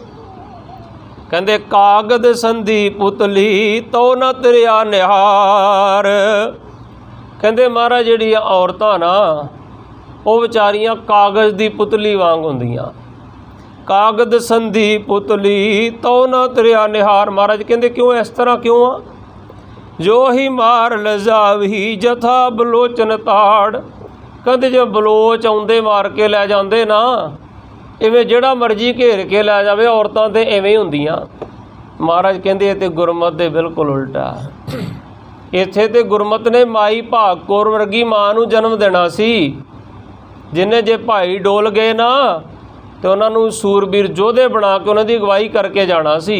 कहंदे कागद संधि पुतली तो न तरिया निहार। कहंदे महाराज जिहड़ियां औरतां ना वो बेचारियां कागज़ दी पुतली वांग हुंदियां। कागद संधि पुतली तो न तरिया निहार। महाराज कहंदे क्यों इस तरह क्यों आ? जो ही मार लजावी जथा बलोचन ताड़। कहंदे जो बलोच आउंदे मार के लै जांदे ना, इवें जिहड़ा मर्जी घेर के लै जावे, औरतां ते इवें ही हुंदियां। महाराज कहंदे ये ते गुरमत दे बिल्कुल उल्टा। इत्थे ते गुरमत ने माई भाग कौर वर्गी मां नूं जन्म देना सी, जिन्हें जे भाई डोल गए ना तो उन्होंने सूरबीर योधे बना के उन्होंने अगवाई करके जाना सी।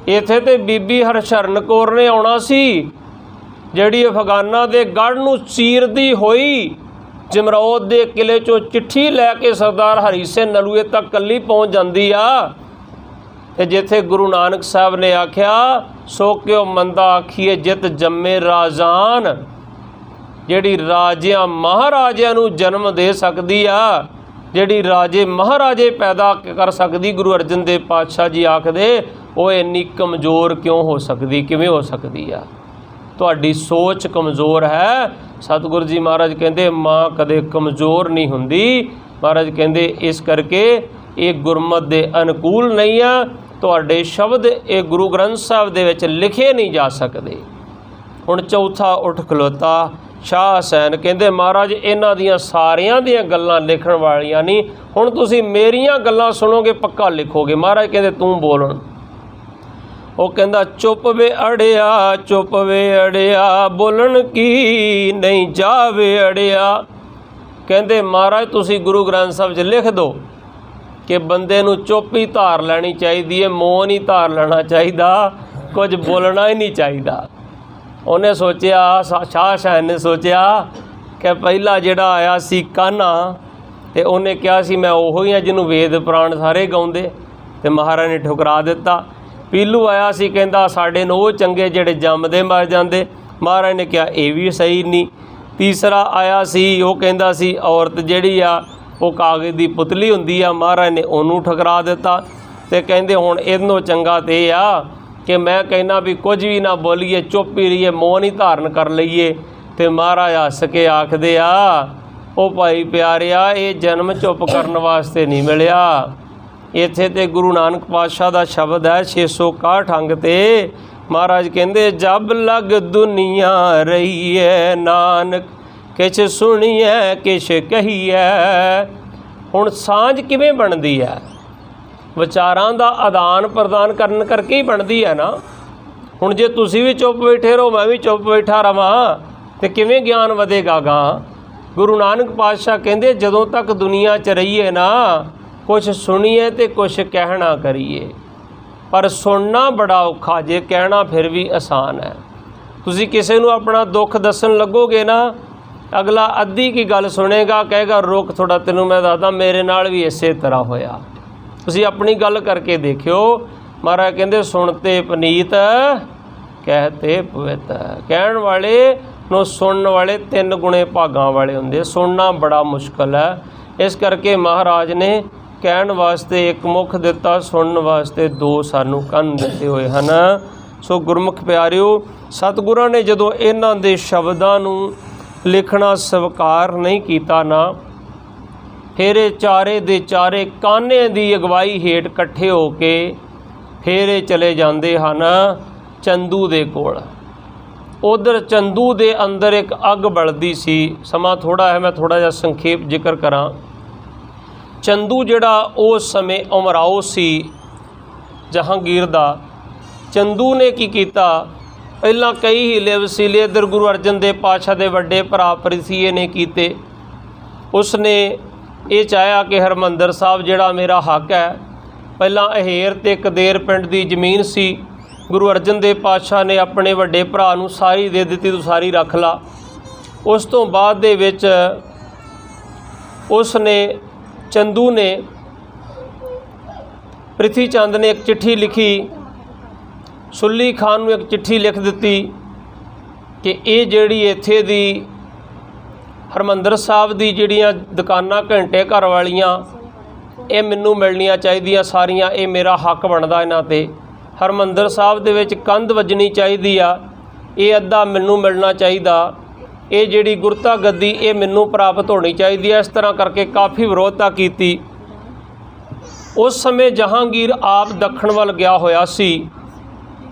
इत्थे ते बीबी हरशरण कौर ने आउणा सी, जिहड़ी अफगाना दे गढ़ नूं चीरदी होई जमरौद दे किले चों चिट्ठी लैके सरदार हरी सिंह नलूए तक कल्ली पहुँच जाती आ। ते जिथे गुरु नानक साहब ने आख्या सो क्यों मंदा आखिए जित जम्मे राजान, जिहड़ी राजियां महाराजियां नूं जन्म दे सकदी आ, जिहड़ी राजे महाराजे पैदा कर सकदी, गुरु अर्जन देव पातशाह जी आखदे वो इन्नी कमज़ोर क्यों हो सकदी, किवें हो सकदी आ? तुहाडी सोच कमज़ोर है। सतगुरु जी महाराज कहंदे मां कदे कमज़ोर नहीं हुंदी। महाराज कहंदे इस करके ये गुरमत दे अनुकूल नहीं आ। तुहाडे शब्द ये गुरु ग्रंथ साहिब दे विच लिखे नहीं जा सकदे। हुण चौथा उठ खलोता शाह हुसैन, कहंदे महाराज इन्हां दियां सारियां दियां गल्लां लिखण वालियां नहीं, हुण तुसीं मेरियां गल्लां सुणोगे पक्का लिखोगे। महाराज कहंदे तूं बोल। वो कहंदा चुप वे अड़िया, चुप वे अड़िया, बोलन की नहीं जावे अड़िया। ਕਹਿੰਦੇ ਮਹਾਰਾਜ ਤੁਸੀਂ ਗੁਰੂ ਗ੍ਰੰਥ ਸਾਹਿਬ 'ਚ ਲਿਖ ਦਿਓ ਕਿ ਬੰਦੇ ਨੂੰ ਚੁੱਪ ਹੀ ਧਾਰ ਲੈਣੀ ਚਾਹੀਦੀ ਹੈ, ਮੋਹ ਨਹੀਂ ਧਾਰ ਲੈਣਾ ਚਾਹੀਦਾ, ਕੁਝ ਬੋਲਣਾ ਹੀ ਨਹੀਂ ਚਾਹੀਦਾ। ਉਹਨੇ ਸੋਚਿਆ, ਸ਼ਾਹ ਨੇ ਸੋਚਿਆ ਕਿ ਪਹਿਲਾ ਜਿਹੜਾ ਆਇਆ ਸੀ ਕਾਨ੍ਹਾ, ਤੇ ਉਹਨੇ ਕਿਹਾ ਸੀ ਮੈਂ ਉਹੋ ਹੀ ਹਾਂ ਜਿਹਨੂੰ ਵੇਦ ਪੁਰਾਣ ਸਾਰੇ ਗਾਉਂਦੇ, ਤੇ ਮਹਾਰਾਜ ਨੇ ਠੁਕਰਾ ਦਿੱਤਾ। ਪੀਲੂ ਆਇਆ ਸੀ, ਕਹਿੰਦਾ ਸਾਡੇ ਨੂੰ ਉਹ ਚੰਗੇ ਜਿਹੜੇ ਜੰਮਦੇ ਮਰ ਜਾਂਦੇ, ਮਹਾਰਾਜ ਨੇ ਕਿਹਾ ਇਹ ਵੀ ਸਹੀ ਨਹੀਂ। ਤੀਸਰਾ ਆਇਆ ਸੀ, ਉਹ ਕਹਿੰਦਾ ਸੀ ਔਰਤ ਜਿਹੜੀ ਆ ਉਹ ਕਾਗਜ਼ ਦੀ ਪੁਤਲੀ ਹੁੰਦੀ ਆ, ਮਹਾਰਾਜ ਨੇ ਉਹਨੂੰ ਠੁਕਰਾ ਦਿੱਤਾ। ਤੇ ਕਹਿੰਦੇ ਹੁਣ ਇਹਨੋਂ ਚੰਗਾ ਤੇ ਇਹ ਆ ਕਿ ਮੈਂ ਕਹਿੰਦਾ ਵੀ ਕੁਝ ਵੀ ਨਾ ਬੋਲੀਏ, ਚੁੱਪ ਹੀ ਰਹੀਏ, ਮੋਹ ਨਹੀਂ ਧਾਰਨ ਕਰ ਲਈਏ। ਤੇ ਮਹਾਰਾਜ ਹੱਸ ਕੇ ਆਖਦੇ ਆ, ਉਹ ਭਾਈ ਪਿਆਰਿਆ ਇਹ ਜਨਮ ਚੁੱਪ ਕਰਨ ਵਾਸਤੇ ਨਹੀਂ ਮਿਲਿਆ। ਇੱਥੇ ਤੇ ਗੁਰੂ ਨਾਨਕ ਪਾਤਸ਼ਾਹ ਦਾ ਸ਼ਬਦ ਹੈ 661 ਅੰਗ ਤੇ, ਮਹਾਰਾਜ ਕਹਿੰਦੇ ਜਬ ਲਗ ਦੁਨੀਆ ਰਹੀਏ ਨਾਨਕ ਕਿਛ ਸੁਣੀਐ ਕਿਛ ਕਹੀਐ। ਹੁਣ ਸਾਂਝ ਕਿਵੇਂ ਬਣਦੀ ਹੈ? ਵਿਚਾਰਾਂ ਦਾ ਆਦਾਨ ਪ੍ਰਦਾਨ ਕਰਨ ਕਰਕੇ ਹੀ ਬਣਦੀ ਹੈ ਨਾ। ਹੁਣ ਜੇ ਤੁਸੀਂ ਵੀ ਚੁੱਪ ਬੈਠੇ ਰਹੋ, ਮੈਂ ਵੀ ਚੁੱਪ ਬੈਠਾ ਰਵਾਂ, ਤੇ ਕਿਵੇਂ ਗਿਆਨ ਵਧੇਗਾ ਗਾਂ? ਗੁਰੂ ਨਾਨਕ ਪਾਤਸ਼ਾਹ ਕਹਿੰਦੇ ਜਦੋਂ ਤੱਕ ਦੁਨੀਆ 'ਚ ਰਹੀਏ ਨਾ, ਕੁਛ ਸੁਣੀਏ ਤੇ ਕੁਛ ਕਹਿਣਾ ਕਰੀਏ। ਪਰ ਸੁਣਨਾ ਬੜਾ ਔਖਾ ਜੇ, ਕਹਿਣਾ ਫਿਰ ਵੀ ਆਸਾਨ ਹੈ। ਤੁਸੀਂ ਕਿਸੇ ਨੂੰ ਆਪਣਾ ਦੁੱਖ ਦੱਸਣ ਲੱਗੋਗੇ ਨਾ, ਅਗਲਾ ਅੱਧੀ ਕੀ ਗੱਲ ਸੁਣੇਗਾ, ਕਹੇਗਾ ਰੁਕ ਥੋੜ੍ਹਾ, ਤੈਨੂੰ ਮੈਂ ਦੱਸਦਾ ਮੇਰੇ ਨਾਲ ਵੀ ਇਸੇ ਤਰ੍ਹਾਂ ਹੋਇਆ। ਤੁਸੀਂ ਆਪਣੀ ਗੱਲ ਕਰਕੇ ਦੇਖਿਓ। ਮਹਾਰਾਜ ਕਹਿੰਦੇ ਸੁਣਤੇ ਪਨੀਤ ਕਹਤੇ ਪਵਿੱਤ। ਕਹਿਣ ਵਾਲੇ ਨੂੰ ਸੁਣਨ ਵਾਲੇ 3 ਗੁਣੇ ਭਾਗਾਂ ਵਾਲੇ ਹੁੰਦੇ। ਸੁਣਨਾ ਬੜਾ ਮੁਸ਼ਕਲ ਹੈ, ਇਸ ਕਰਕੇ ਮਹਾਰਾਜ ਨੇ ਕਹਿਣ ਵਾਸਤੇ ਇੱਕ ਮੁੱਖ ਦਿੱਤਾ, ਸੁਣਨ ਵਾਸਤੇ 2 ਸਾਨੂੰ ਕੰਨ ਦਿੱਤੇ ਹੋਏ ਹਨ। ਸੋ ਗੁਰਮੁਖ ਪਿਆਰਿਓ, ਸਤਿਗੁਰਾਂ ਨੇ ਜਦੋਂ ਇਹਨਾਂ ਦੇ ਸ਼ਬਦਾਂ ਨੂੰ ਲਿਖਣਾ ਸਵੀਕਾਰ ਨਹੀਂ ਕੀਤਾ ਨਾ, ਫਿਰ ਇਹ ਚਾਰੇ ਦੇ ਚਾਰੇ ਕਾਨ੍ਹੇ ਦੀ ਅਗਵਾਈ ਹੇਠ ਇਕੱਠੇ ਹੋ ਕੇ ਫਿਰ ਇਹ ਚਲੇ ਜਾਂਦੇ ਹਨ ਚੰਦੂ ਦੇ ਕੋਲ। ਉਧਰ ਚੰਦੂ ਦੇ ਅੰਦਰ ਇੱਕ ਅੱਗ ਬਲਦੀ ਸੀ। ਸਮਾਂ ਥੋੜ੍ਹਾ ਹੈ, ਮੈਂ ਥੋੜ੍ਹਾ ਜਿਹਾ ਸੰਖੇਪ ਜ਼ਿਕਰ ਕਰਾਂ। ਚੰਦੂ ਜਿਹੜਾ ਉਸ ਸਮੇਂ ਉਮਰਾਓ ਸੀ ਜਹਾਂਗੀਰ ਦਾ। ਚੰਦੂ ਨੇ ਕੀ ਕੀਤਾ, ਪਹਿਲਾਂ ਕਈ ਹੀਲੇ ਵਸੀਲੇ ਇੱਧਰ ਗੁਰੂ ਅਰਜਨ ਦੇਵ ਪਾਤਸ਼ਾਹ ਦੇ ਵੱਡੇ ਭਰਾ ਪ੍ਰਿਥੀਏ ਨੇ ਕੀਤੇ। ਉਸਨੇ ਇਹ ਚਾਹਿਆ ਕਿ ਹਰਿਮੰਦਰ ਸਾਹਿਬ ਜਿਹੜਾ ਮੇਰਾ ਹੱਕ ਹੈ, ਪਹਿਲਾਂ ਅਹੇਰ ਤੇ ਕਦੇਰ ਪਿੰਡ ਦੀ ਜ਼ਮੀਨ ਸੀ, ਗੁਰੂ ਅਰਜਨ ਦੇਵ ਪਾਤਸ਼ਾਹ ਨੇ ਆਪਣੇ ਵੱਡੇ ਭਰਾ ਨੂੰ ਸਾਰੀ ਦੇ ਦਿੱਤੀ, ਤੂੰ ਸਾਰੀ ਰੱਖ ਲਾ। ਉਸ ਤੋਂ ਬਾਅਦ ਦੇ ਵਿੱਚ ਉਸ ਨੇ ਚੰਦੂ ਨੇ ਪ੍ਰਿਥੀ ਚੰਦ ਨੇ ਇੱਕ ਚਿੱਠੀ ਲਿਖੀ, ਸੁੱਲੀ ਖਾਨ ਨੂੰ ਇੱਕ ਚਿੱਠੀ ਲਿਖ ਦਿੱਤੀ ਕਿ ਇਹ ਜਿਹੜੀ ਇੱਥੇ ਦੀ ਹਰਿਮੰਦਰ ਸਾਹਿਬ ਦੀ ਜਿਹੜੀਆਂ ਦੁਕਾਨਾਂ ਘੰਟੇ ਘਰ ਵਾਲੀਆਂ ਇਹ ਮੈਨੂੰ ਮਿਲਣੀਆਂ ਚਾਹੀਦੀਆਂ ਸਾਰੀਆਂ, ਇਹ ਮੇਰਾ ਹੱਕ ਬਣਦਾ ਇਹਨਾਂ 'ਤੇ। ਹਰਿਮੰਦਰ ਸਾਹਿਬ ਦੇ ਵਿੱਚ ਕੰਧ ਵੱਜਣੀ ਚਾਹੀਦੀ ਆ, ਇਹ ਅੱਧਾ ਮੈਨੂੰ ਮਿਲਣਾ ਚਾਹੀਦਾ। ਇਹ ਜਿਹੜੀ ਗੁਰਤਾ ਗੱਦੀ ਇਹ ਮੈਨੂੰ ਪ੍ਰਾਪਤ ਹੋਣੀ ਚਾਹੀਦੀ ਹੈ। ਇਸ ਤਰ੍ਹਾਂ ਕਰਕੇ ਕਾਫੀ ਵਿਰੋਧਤਾ ਕੀਤੀ। ਉਸ ਸਮੇਂ ਜਹਾਂਗੀਰ ਆਪ ਦੱਖਣ ਵੱਲ ਗਿਆ ਹੋਇਆ ਸੀ,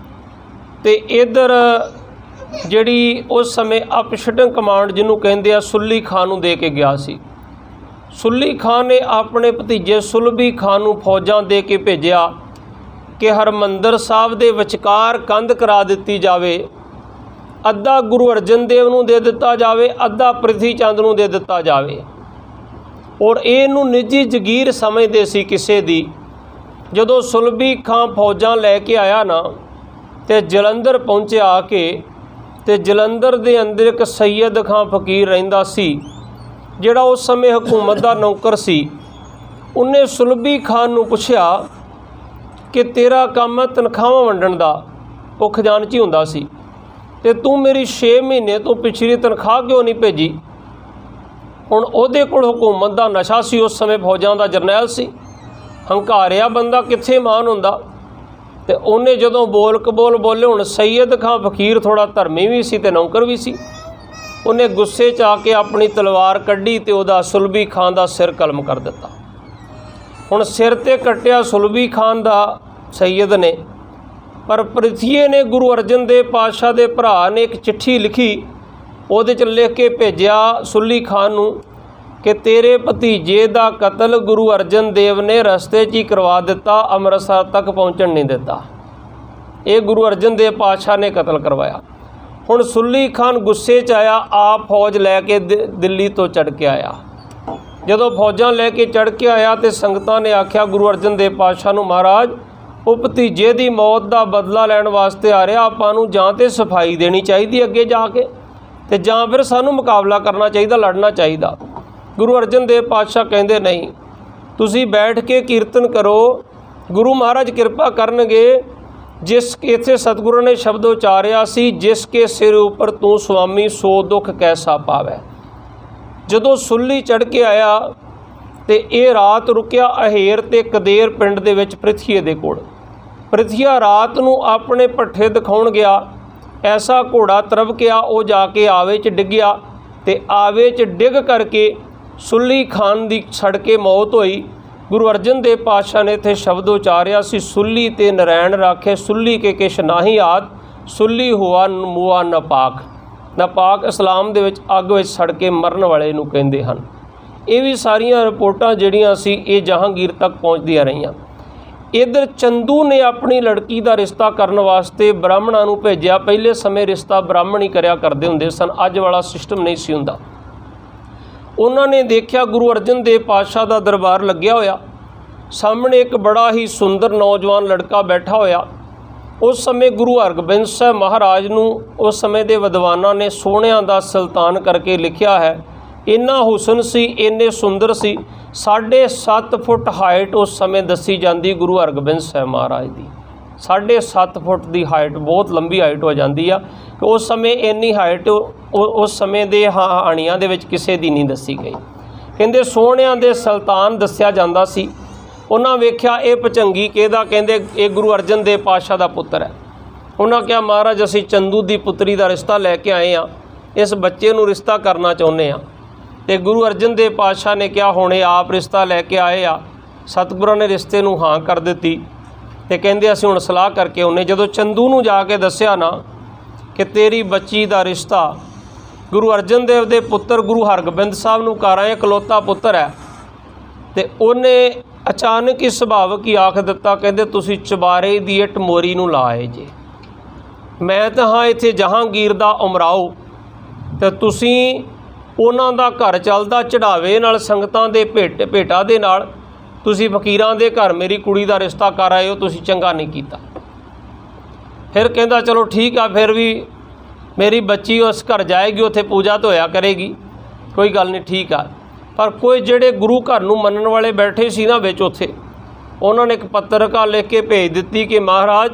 ਤੇ ਇੱਧਰ ਜਿਹੜੀ ਉਸ ਸਮੇਂ ਅਪਸ਼ਟਨ ਕਮਾਂਡ ਜਿਹਨੂੰ ਕਹਿੰਦੇ ਆ ਸੁੱਲੀ ਖਾਨ ਨੂੰ ਦੇ ਕੇ ਗਿਆ ਸੀ। ਸੁੱਲੀ ਖਾਨ ਨੇ ਆਪਣੇ ਭਤੀਜੇ ਸੁਲਭੀ ਖਾਨ ਨੂੰ ਫੌਜਾਂ ਦੇ ਕੇ ਭੇਜਿਆ ਕਿ ਹਰਿਮੰਦਰ ਸਾਹਿਬ ਦੇ ਵਿਚਕਾਰ ਕੰਧ ਕਰਾ ਦਿੱਤੀ ਜਾਵੇ, ਅੱਧਾ ਗੁਰੂ ਅਰਜਨ ਦੇਵ ਨੂੰ ਦੇ ਦਿੱਤਾ ਜਾਵੇ, ਅੱਧਾ ਪ੍ਰਿਥੀ ਚੰਦ ਨੂੰ ਦੇ ਦਿੱਤਾ ਜਾਵੇ। ਔਰ ਇਹਨੂੰ ਨਿੱਜੀ ਜਗੀਰ ਸਮਝਦੇ ਸੀ ਕਿਸੇ ਦੀ। ਜਦੋਂ ਸੁਲਭੀ ਖਾਨ ਫੌਜਾਂ ਲੈ ਕੇ ਆਇਆ ਨਾ, ਤੇ ਜਲੰਧਰ ਪਹੁੰਚਿਆ ਆ ਕੇ, ਤੇ ਜਲੰਧਰ ਦੇ ਅੰਦਰ ਇੱਕ ਸੈਯਦ ਖਾਂ ਫਕੀਰ ਰਹਿੰਦਾ ਸੀ, ਜਿਹੜਾ ਉਸ ਸਮੇਂ ਹਕੂਮਤ ਦਾ ਨੌਕਰ ਸੀ। ਉਹਨੇ ਸੁਲਭੀ ਖਾਨ ਨੂੰ ਪੁੱਛਿਆ ਕਿ ਤੇਰਾ ਕੰਮ ਹੈ ਤਨਖਾਹਾਂ ਵੰਡਣ ਦਾ, ਉਹ ਖਜ਼ਾਨਚੀ ਹੁੰਦਾ ਸੀ, ਤੇ ਤੂੰ ਮੇਰੀ 6 ਮਹੀਨੇ ਤੋਂ ਪਿਛਲੀ ਤਨਖਾਹ ਕਿਉਂ ਨਹੀਂ ਭੇਜੀ? ਹੁਣ ਉਹਦੇ ਕੋਲ ਹਕੂਮਤ ਦਾ ਨਸ਼ਾ ਸੀ, ਉਸ ਸਮੇਂ ਫੌਜਾਂ ਦਾ ਜਰਨੈਲ ਸੀ, ਹੰਕਾਰਿਆ ਬੰਦਾ ਕਿੱਥੇ ਮਾਨ ਹੁੰਦਾ। ਤੇ ਉਹਨੇ ਜਦੋਂ ਬੋਲ ਕਬੋਲ ਬੋਲੇ, ਹੁਣ ਸੈਯਦ ਖਾਂ ਫਕੀਰ ਥੋੜ੍ਹਾ ਧਰਮੀ ਵੀ ਸੀ ਤੇ ਨੌਕਰ ਵੀ ਸੀ, ਉਹਨੇ ਗੁੱਸੇ 'ਚ ਆ ਕੇ ਆਪਣੀ ਤਲਵਾਰ ਕੱਢੀ ਤੇ ਉਹਦਾ ਸੁਲਭੀ ਖਾਨ ਦਾ ਸਿਰ ਕਲਮ ਕਰ ਦਿੱਤਾ। ਹੁਣ ਸਿਰ 'ਤੇ ਕੱਟਿਆ ਸੁਲਭੀ ਖਾਨ ਦਾ ਸੈਯਦ ਨੇ, ਪਰ ਪ੍ਰਿਥੀਏ ਨੇ ਗੁਰੂ ਅਰਜਨ ਦੇਵ ਪਾਤਸ਼ਾਹ ਦੇ ਭਰਾ ਨੇ ਇੱਕ ਚਿੱਠੀ ਲਿਖੀ, ਉਹਦੇ 'ਚ ਲਿਖ ਕੇ ਭੇਜਿਆ ਸੁੱਲੀ ਖਾਨ ਨੂੰ ਕਿ ਤੇਰੇ ਭਤੀਜੇ ਦਾ ਕਤਲ ਗੁਰੂ ਅਰਜਨ ਦੇਵ ਨੇ ਰਸਤੇ 'ਚ ਹੀ ਕਰਵਾ ਦਿੱਤਾ, ਅੰਮ੍ਰਿਤਸਰ ਤੱਕ ਪਹੁੰਚਣ ਨਹੀਂ ਦਿੱਤਾ। ਇਹ ਗੁਰੂ ਅਰਜਨ ਦੇਵ ਪਾਤਸ਼ਾਹ ਨੇ ਕਤਲ ਕਰਵਾਇਆ। ਹੁਣ ਸੁੱਲੀ ਖਾਨ ਗੁੱਸੇ 'ਚ ਆਇਆ, ਆਪ ਫੌਜ ਲੈ ਕੇ ਦਿੱਲੀ ਤੋਂ ਚੜ੍ਹ ਕੇ ਆਇਆ। ਜਦੋਂ ਫੌਜਾਂ ਲੈ ਕੇ ਚੜ੍ਹ ਕੇ ਆਇਆ ਤੇ ਸੰਗਤਾਂ ਨੇ ਆਖਿਆ ਗੁਰੂ ਅਰਜਨ ਦੇਵ ਪਾਤਸ਼ਾਹ ਨੂੰ, ਮਹਾਰਾਜ ਉਹ ਭਤੀਜੇ ਦੀ ਮੌਤ ਦਾ ਬਦਲਾ ਲੈਣ ਵਾਸਤੇ ਆ ਰਿਹਾ, ਆਪਾਂ ਨੂੰ ਜਾਂ ਤੇ ਸਫਾਈ ਦੇਣੀ ਚਾਹੀਦੀ ਅੱਗੇ ਜਾ ਕੇ, ਤੇ ਜਾਂ ਫਿਰ ਸਾਨੂੰ ਮੁਕਾਬਲਾ ਕਰਨਾ ਚਾਹੀਦਾ, ਲੜਨਾ ਚਾਹੀਦਾ। ਗੁਰੂ ਅਰਜਨ ਦੇਵ ਪਾਤਸ਼ਾਹ ਕਹਿੰਦੇ ਨਹੀਂ, ਤੁਸੀਂ ਬੈਠ ਕੇ ਕੀਰਤਨ ਕਰੋ, ਗੁਰੂ ਮਹਾਰਾਜ ਕਿਰਪਾ ਕਰਨਗੇ। ਜਿਸ ਇੱਥੇ ਸਤਿਗੁਰੂ ਨੇ ਸ਼ਬਦ ਉਚਾਰਿਆ ਸੀ, ਜਿਸ ਕੇ ਸਿਰ ਉੱਪਰ ਤੂੰ ਸੁਆਮੀ ਸੋ ਦੁੱਖ ਕੈਸਾ ਪਾਵੈ। ਜਦੋਂ ਸੁੱਲੀ ਚੜ੍ਹ ਕੇ ਆਇਆ ਤੇ ਇਹ ਰਾਤ ਰੁਕਿਆ ਅਹੇਰ ਤੇ ਕਦੇਰ ਪਿੰਡ ਦੇ ਵਿੱਚ ਪ੍ਰਿਥੀਏ ਦੇ ਕੋਲ। ਪ੍ਰਿਥੀਆ ਰਾਤ ਨੂੰ ਆਪਣੇ ਪੱਠੇ ਦਿਖਾਉਣ ਗਿਆ, ਐਸਾ ਘੋੜਾ ਤਰਵਕਿਆ, ਉਹ ਜਾ ਕੇ ਆਵੇ 'ਚ ਡਿੱਗਿਆ ਤੇ ਆਵੇ 'ਚ ਡਿੱਗ ਕਰਕੇ ਸੁੱਲੀ ਖਾਨ ਦੀ ਸੜ ਕੇ ਮੌਤ ਹੋਈ। ਗੁਰੂ ਅਰਜਨ ਦੇਵ ਪਾਤਸ਼ਾਹ ਨੇ ਇੱਥੇ ਸ਼ਬਦ ਉਚਾਰਿਆ ਸੀ, ਸੁੱਲੀ ਤੇ ਨਰੈਣ ਰਾਖੇ, ਸੁੱਲੀ ਕੇ ਕਿਛ ਨਾਹੀ ਆਦ, ਸੁੱਲੀ ਹੁਆ ਮੁਆ ਨਪਾਕ। ਨਪਾਕ ਇਸਲਾਮ ਦੇ ਵਿੱਚ ਅੱਗ ਵਿੱਚ ਸੜ ਕੇ ਮਰਨ ਵਾਲੇ ਨੂੰ ਕਹਿੰਦੇ ਹਨ। ਇਹ ਵੀ ਸਾਰੀਆਂ ਰਿਪੋਰਟਾਂ ਜਿਹੜੀਆਂ ਸੀ ਇਹ ਜਹਾਂਗੀਰ ਤੱਕ ਪਹੁੰਚਦੀਆਂ ਰਹੀਆਂ। ਇੱਧਰ ਚੰਦੂ ਨੇ ਆਪਣੀ ਲੜਕੀ ਦਾ ਰਿਸ਼ਤਾ ਕਰਨ ਵਾਸਤੇ ਬ੍ਰਾਹਮਣਾਂ ਨੂੰ ਭੇਜਿਆ। ਪਹਿਲੇ ਸਮੇਂ ਰਿਸ਼ਤਾ ਬ੍ਰਾਹਮਣ ਹੀ ਕਰਿਆ ਕਰਦੇ ਹੁੰਦੇ ਸਨ, ਅੱਜ ਵਾਲਾ ਸਿਸਟਮ ਨਹੀਂ ਸੀ ਹੁੰਦਾ। ਉਹਨਾਂ ਨੇ ਦੇਖਿਆ ਗੁਰੂ ਅਰਜਨ ਦੇਵ ਪਾਤਸ਼ਾਹ ਦਾ ਦਰਬਾਰ ਲੱਗਿਆ ਹੋਇਆ, ਸਾਹਮਣੇ ਇੱਕ ਬੜਾ ਹੀ ਸੁੰਦਰ ਨੌਜਵਾਨ ਲੜਕਾ ਬੈਠਾ ਹੋਇਆ। ਉਸ ਸਮੇਂ ਗੁਰੂ ਹਰਗੋਬਿੰਦ ਸਾਹਿਬ ਮਹਾਰਾਜ ਨੂੰ ਉਸ ਸਮੇਂ ਦੇ ਵਿਦਵਾਨਾਂ ਨੇ ਸੋਹਣਿਆਂ ਦਾ ਸੁਲਤਾਨ ਕਰਕੇ ਲਿਖਿਆ ਹੈ। ਇੰਨਾ ਹੁਸਨ ਸੀ, ਇੰਨੇ ਸੁੰਦਰ ਸੀ, 7.5 ਫੁੱਟ ਹਾਈਟ ਉਸ ਸਮੇਂ ਦੱਸੀ ਜਾਂਦੀ ਗੁਰੂ ਹਰਗੋਬਿੰਦ ਸਾਹਿਬ ਮਹਾਰਾਜ ਦੀ। 7.5 ਫੁੱਟ ਦੀ ਹਾਈਟ ਬਹੁਤ ਲੰਬੀ ਹਾਈਟ ਹੋ ਜਾਂਦੀ ਆ ਕਿ ਉਸ ਸਮੇਂ ਇੰਨੀ ਹਾਈਟ ਉਸ ਸਮੇਂ ਦੇ ਹਾਣੀਆਂ ਦੇ ਵਿੱਚ ਕਿਸੇ ਦੀ ਨਹੀਂ ਦੱਸੀ ਗਈ। ਕਹਿੰਦੇ ਸੋਹਣਿਆਂ ਦੇ ਸੁਲਤਾਨ ਦੱਸਿਆ ਜਾਂਦਾ ਸੀ। ਉਹਨਾਂ ਵੇਖਿਆ ਇਹ ਭਚੰਗੀ ਕਿਹਦਾ, ਕਹਿੰਦੇ ਇਹ ਗੁਰੂ ਅਰਜਨ ਦੇਵ ਪਾਤਸ਼ਾਹ ਦਾ ਪੁੱਤਰ ਹੈ। ਉਹਨਾਂ ਕਿਹਾ ਮਹਾਰਾਜ ਅਸੀਂ ਚੰਦੂ ਦੀ ਪੁੱਤਰੀ ਦਾ ਰਿਸ਼ਤਾ ਲੈ ਕੇ ਆਏ ਹਾਂ, ਇਸ ਬੱਚੇ ਨੂੰ ਰਿਸ਼ਤਾ ਕਰਨਾ ਚਾਹੁੰਦੇ ਹਾਂ। ਤੇ ਗੁਰੂ ਅਰਜਨ ਦੇਵ ਪਾਤਸ਼ਾਹ ਨੇ ਕਿਹਾ ਹੁਣ ਇਹ ਆਪ ਰਿਸ਼ਤਾ ਲੈ ਕੇ ਆਏ ਆ। ਸਤਿਗੁਰਾਂ ਨੇ ਰਿਸ਼ਤੇ ਨੂੰ ਹਾਂ ਕਰ ਦਿੱਤੀ ਤੇ ਕਹਿੰਦੇ ਅਸੀਂ ਹੁਣ ਸਲਾਹ ਕਰਕੇ ਆਉਂਦੇ। ਜਦੋਂ ਚੰਦੂ ਨੂੰ ਜਾ ਕੇ ਦੱਸਿਆ ਨਾ ਕਿ ਤੇਰੀ ਬੱਚੀ ਦਾ ਰਿਸ਼ਤਾ ਗੁਰੂ ਅਰਜਨ ਦੇਵ ਦੇ ਪੁੱਤਰ ਗੁਰੂ ਹਰਗੋਬਿੰਦ ਸਾਹਿਬ ਨੂੰ ਕਰ ਆਏ, ਇਕਲੌਤਾ ਪੁੱਤਰ ਹੈ, ਤੇ ਉਹਨੇ ਅਚਾਨਕ ਹੀ ਸੁਭਾਵਕ ਹੀ ਆਖ ਦਿੱਤਾ, ਕਹਿੰਦੇ ਤੁਸੀਂ ਚੁਬਾਰੇ ਦੀ ਇੱਟ ਮੋਰੀ ਨੂੰ ਲਾਏ ਜੇ, ਮੈਂ ਤਾਂ ਹਾਂ ਇੱਥੇ ਜਹਾਂਗੀਰ ਦਾ ਉਮਰਾਓ ਤੇ ਤੁਸੀਂ ਉਹਨਾਂ ਦਾ ਘਰ ਚੱਲਦਾ ਚੜਾਵੇ ਨਾਲ ਸੰਗਤਾਂ ਦੇ ਭੇਟਾ ਦੇ ਨਾਲ ਤੁਸੀਂ ਫਕੀਰਾਂ ਦੇ ਘਰ ਮੇਰੀ ਕੁੜੀ ਦਾ ਰਿਸ਼ਤਾ ਕਰ ਆਏ ਹੋ, ਤੁਸੀਂ ਚੰਗਾ ਨਹੀਂ ਕੀਤਾ। ਫਿਰ ਕਹਿੰਦਾ ਚਲੋ ਠੀਕ ਆ, ਫਿਰ ਵੀ ਮੇਰੀ ਬੱਚੀ ਉਸ ਘਰ ਜਾਏਗੀ, ਉੱਥੇ ਪੂਜਾ ਧੋਇਆ ਕਰੇਗੀ, ਕੋਈ ਗੱਲ ਨਹੀਂ ਠੀਕ ਆ। ਪਰ ਕੋਈ ਜਿਹੜੇ ਗੁਰੂ ਘਰ ਨੂੰ ਮੰਨਣ ਵਾਲੇ ਬੈਠੇ ਸੀ ਨਾ ਵਿੱਚ, ਉੱਥੇ ਉਹਨਾਂ ਨੇ ਇੱਕ ਪੱਤਰਕਾ ਲਿਖ ਕੇ ਭੇਜ ਦਿੱਤੀ ਕਿ ਮਹਾਰਾਜ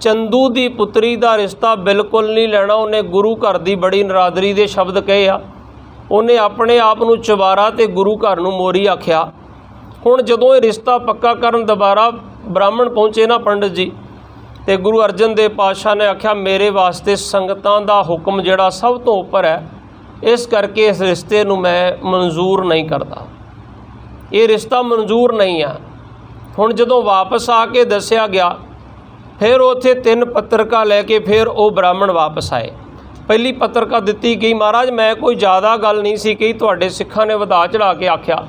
ਚੰਦੂ ਦੀ ਪੁੱਤਰੀ ਦਾ ਰਿਸ਼ਤਾ ਬਿਲਕੁਲ ਨਹੀਂ ਲੈਣਾ। ਉਹਨੇ ਗੁਰੂ ਘਰ ਦੀ ਬੜੀ ਨਰਾਦਰੀ ਦੇ ਸ਼ਬਦ ਕਹੇ ਆ, ਉਹਨੇ ਆਪਣੇ ਆਪ ਨੂੰ ਚੁਬਾਰਾ ਤੇ ਗੁਰੂ ਘਰ ਨੂੰ ਮੋਰੀ ਆਖਿਆ। ਹੁਣ ਜਦੋਂ ਇਹ ਰਿਸ਼ਤਾ ਪੱਕਾ ਕਰਨ ਦੁਬਾਰਾ ਬ੍ਰਾਹਮਣ ਪਹੁੰਚੇ ਨਾ ਪੰਡਿਤ ਜੀ, ਤੇ ਗੁਰੂ ਅਰਜਨ ਦੇਵ ਪਾਤਸ਼ਾਹ ਨੇ ਆਖਿਆ ਮੇਰੇ ਵਾਸਤੇ ਸੰਗਤਾਂ ਦਾ ਹੁਕਮ ਜਿਹੜਾ ਸਭ ਤੋਂ ਉੱਪਰ ਹੈ, ਇਸ ਕਰਕੇ ਇਸ ਰਿਸ਼ਤੇ ਨੂੰ ਮੈਂ ਮਨਜ਼ੂਰ ਨਹੀਂ ਕਰਦਾ, ਇਹ ਰਿਸ਼ਤਾ ਮਨਜ਼ੂਰ ਨਹੀਂ ਆ। ਹੁਣ ਜਦੋਂ ਵਾਪਸ ਆ ਕੇ ਦੱਸਿਆ ਗਿਆ, ਫਿਰ ਉੱਥੇ 3 ਪੱਤਰਕਾ ਲੈ ਕੇ ਫਿਰ ਉਹ ਬ੍ਰਾਹਮਣ ਵਾਪਸ ਆਏ। ਪਹਿਲੀ ਪੱਤਰਕਾ ਦਿੱਤੀ ਗਈ, ਮਹਾਰਾਜ ਮੈਂ ਕੋਈ ਜ਼ਿਆਦਾ ਗੱਲ ਨਹੀਂ ਸੀ ਕਹੀ, ਤੁਹਾਡੇ ਸਿੱਖਾਂ ਨੇ ਵਧਾ ਚੜਾ ਕੇ ਆਖਿਆ,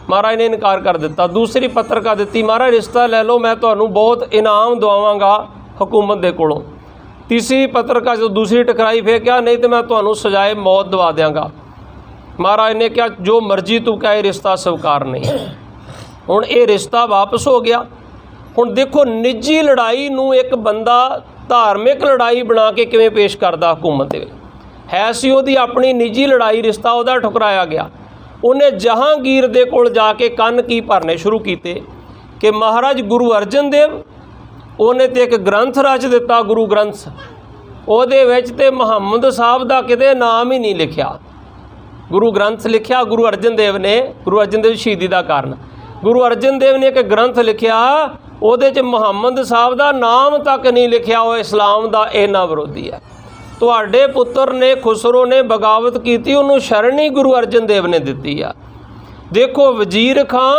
ਮਹਾਰਾਜ ਨੇ ਇਨਕਾਰ ਕਰ ਦਿੱਤਾ। ਦੂਸਰੀ ਪੱਤਰਕਾ ਦਿੱਤੀ, ਮਹਾਰਾਜ ਰਿਸ਼ਤਾ ਲੈ ਲਓ, ਮੈਂ ਤੁਹਾਨੂੰ ਬਹੁਤ ਇਨਾਮ ਦਵਾਵਾਂਗਾ ਹਕੂਮਤ ਦੇ ਕੋਲੋਂ। ਤੀਸਰੀ ਪੱਤਰਕਾ ਜਦੋਂ ਦੂਸਰੀ ਟਕਰਾਈ ਫਿਰ ਕਿਹਾ ਨਹੀਂ ਤਾਂ ਮੈਂ ਤੁਹਾਨੂੰ ਸਜ਼ਾਏ ਮੌਤ ਦਵਾ ਦਿਆਂਗਾ। ਮਹਾਰਾਜ ਨੇ ਕਿਹਾ ਜੋ ਮਰਜ਼ੀ ਤੂੰ ਕਹੇ, ਰਿਸ਼ਤਾ ਸਵੀਕਾਰ ਨਹੀਂ। ਹੁਣ ਇਹ ਰਿਸ਼ਤਾ ਵਾਪਸ ਹੋ ਗਿਆ। ਹੁਣ ਦੇਖੋ ਨਿੱਜੀ ਲੜਾਈ ਨੂੰ ਇੱਕ ਬੰਦਾ ਧਾਰਮਿਕ ਲੜਾਈ ਬਣਾ ਕੇ ਕਿਵੇਂ ਪੇਸ਼ ਕਰਦਾ ਹਕੂਮਤ ਦੇ ਵਿੱਚ। ਹੈ ਸੀ ਉਹਦੀ ਆਪਣੀ ਨਿੱਜੀ ਲੜਾਈ, ਰਿਸ਼ਤਾ ਉਹਦਾ ਠੁਕਰਾਇਆ ਗਿਆ। ਉਹਨੇ ਜਹਾਂਗੀਰ ਦੇ ਕੋਲ ਜਾ ਕੇ ਕੰਨ ਕੀ ਭਰਨੇ ਸ਼ੁਰੂ ਕੀਤੇ ਕਿ ਮਹਾਰਾਜ ਗੁਰੂ ਅਰਜਨ ਦੇਵ, ਉਹਨੇ ਤੇ ਇੱਕ ਗ੍ਰੰਥ ਰਚ ਦਿੱਤਾ ਗੁਰੂ ਗ੍ਰੰਥ, ਉਹਦੇ ਵਿੱਚ ਤੇ ਮੁਹੰਮਦ ਸਾਹਿਬ ਦਾ ਕਿਤੇ ਨਾਮ ਹੀ ਨਹੀਂ ਲਿਖਿਆ। ਗੁਰੂ ਗ੍ਰੰਥ ਲਿਖਿਆ ਗੁਰੂ ਅਰਜਨ ਦੇਵ ਨੇ, ਗੁਰੂ ਅਰਜਨ ਦੇਵ ਸ਼ਹੀਦੀ ਦਾ ਕਾਰਨ, ਗੁਰੂ ਅਰਜਨ ਦੇਵ ਨੇ ਇੱਕ ਗ੍ਰੰਥ ਲਿਖਿਆ, ਉਹਦੇ 'ਚ ਮੁਹੰਮਦ ਸਾਹਿਬ ਦਾ ਨਾਮ ਤੱਕ ਨਹੀਂ ਲਿਖਿਆ। ਉਹ ਇਸਲਾਮ ਦਾ ਇੰਨਾ ਵਿਰੋਧੀ ਹੈ। ਤੁਹਾਡੇ ਪੁੱਤਰ ਨੇ ਖੁਸਰੋ ਨੇ ਬਗਾਵਤ ਕੀਤੀ, ਉਹਨੂੰ ਸ਼ਰਨ ਹੀ ਗੁਰੂ ਅਰਜਨ ਦੇਵ ਨੇ ਦਿੱਤੀ ਆ। ਦੇਖੋ ਵਜ਼ੀਰ ਖਾਂ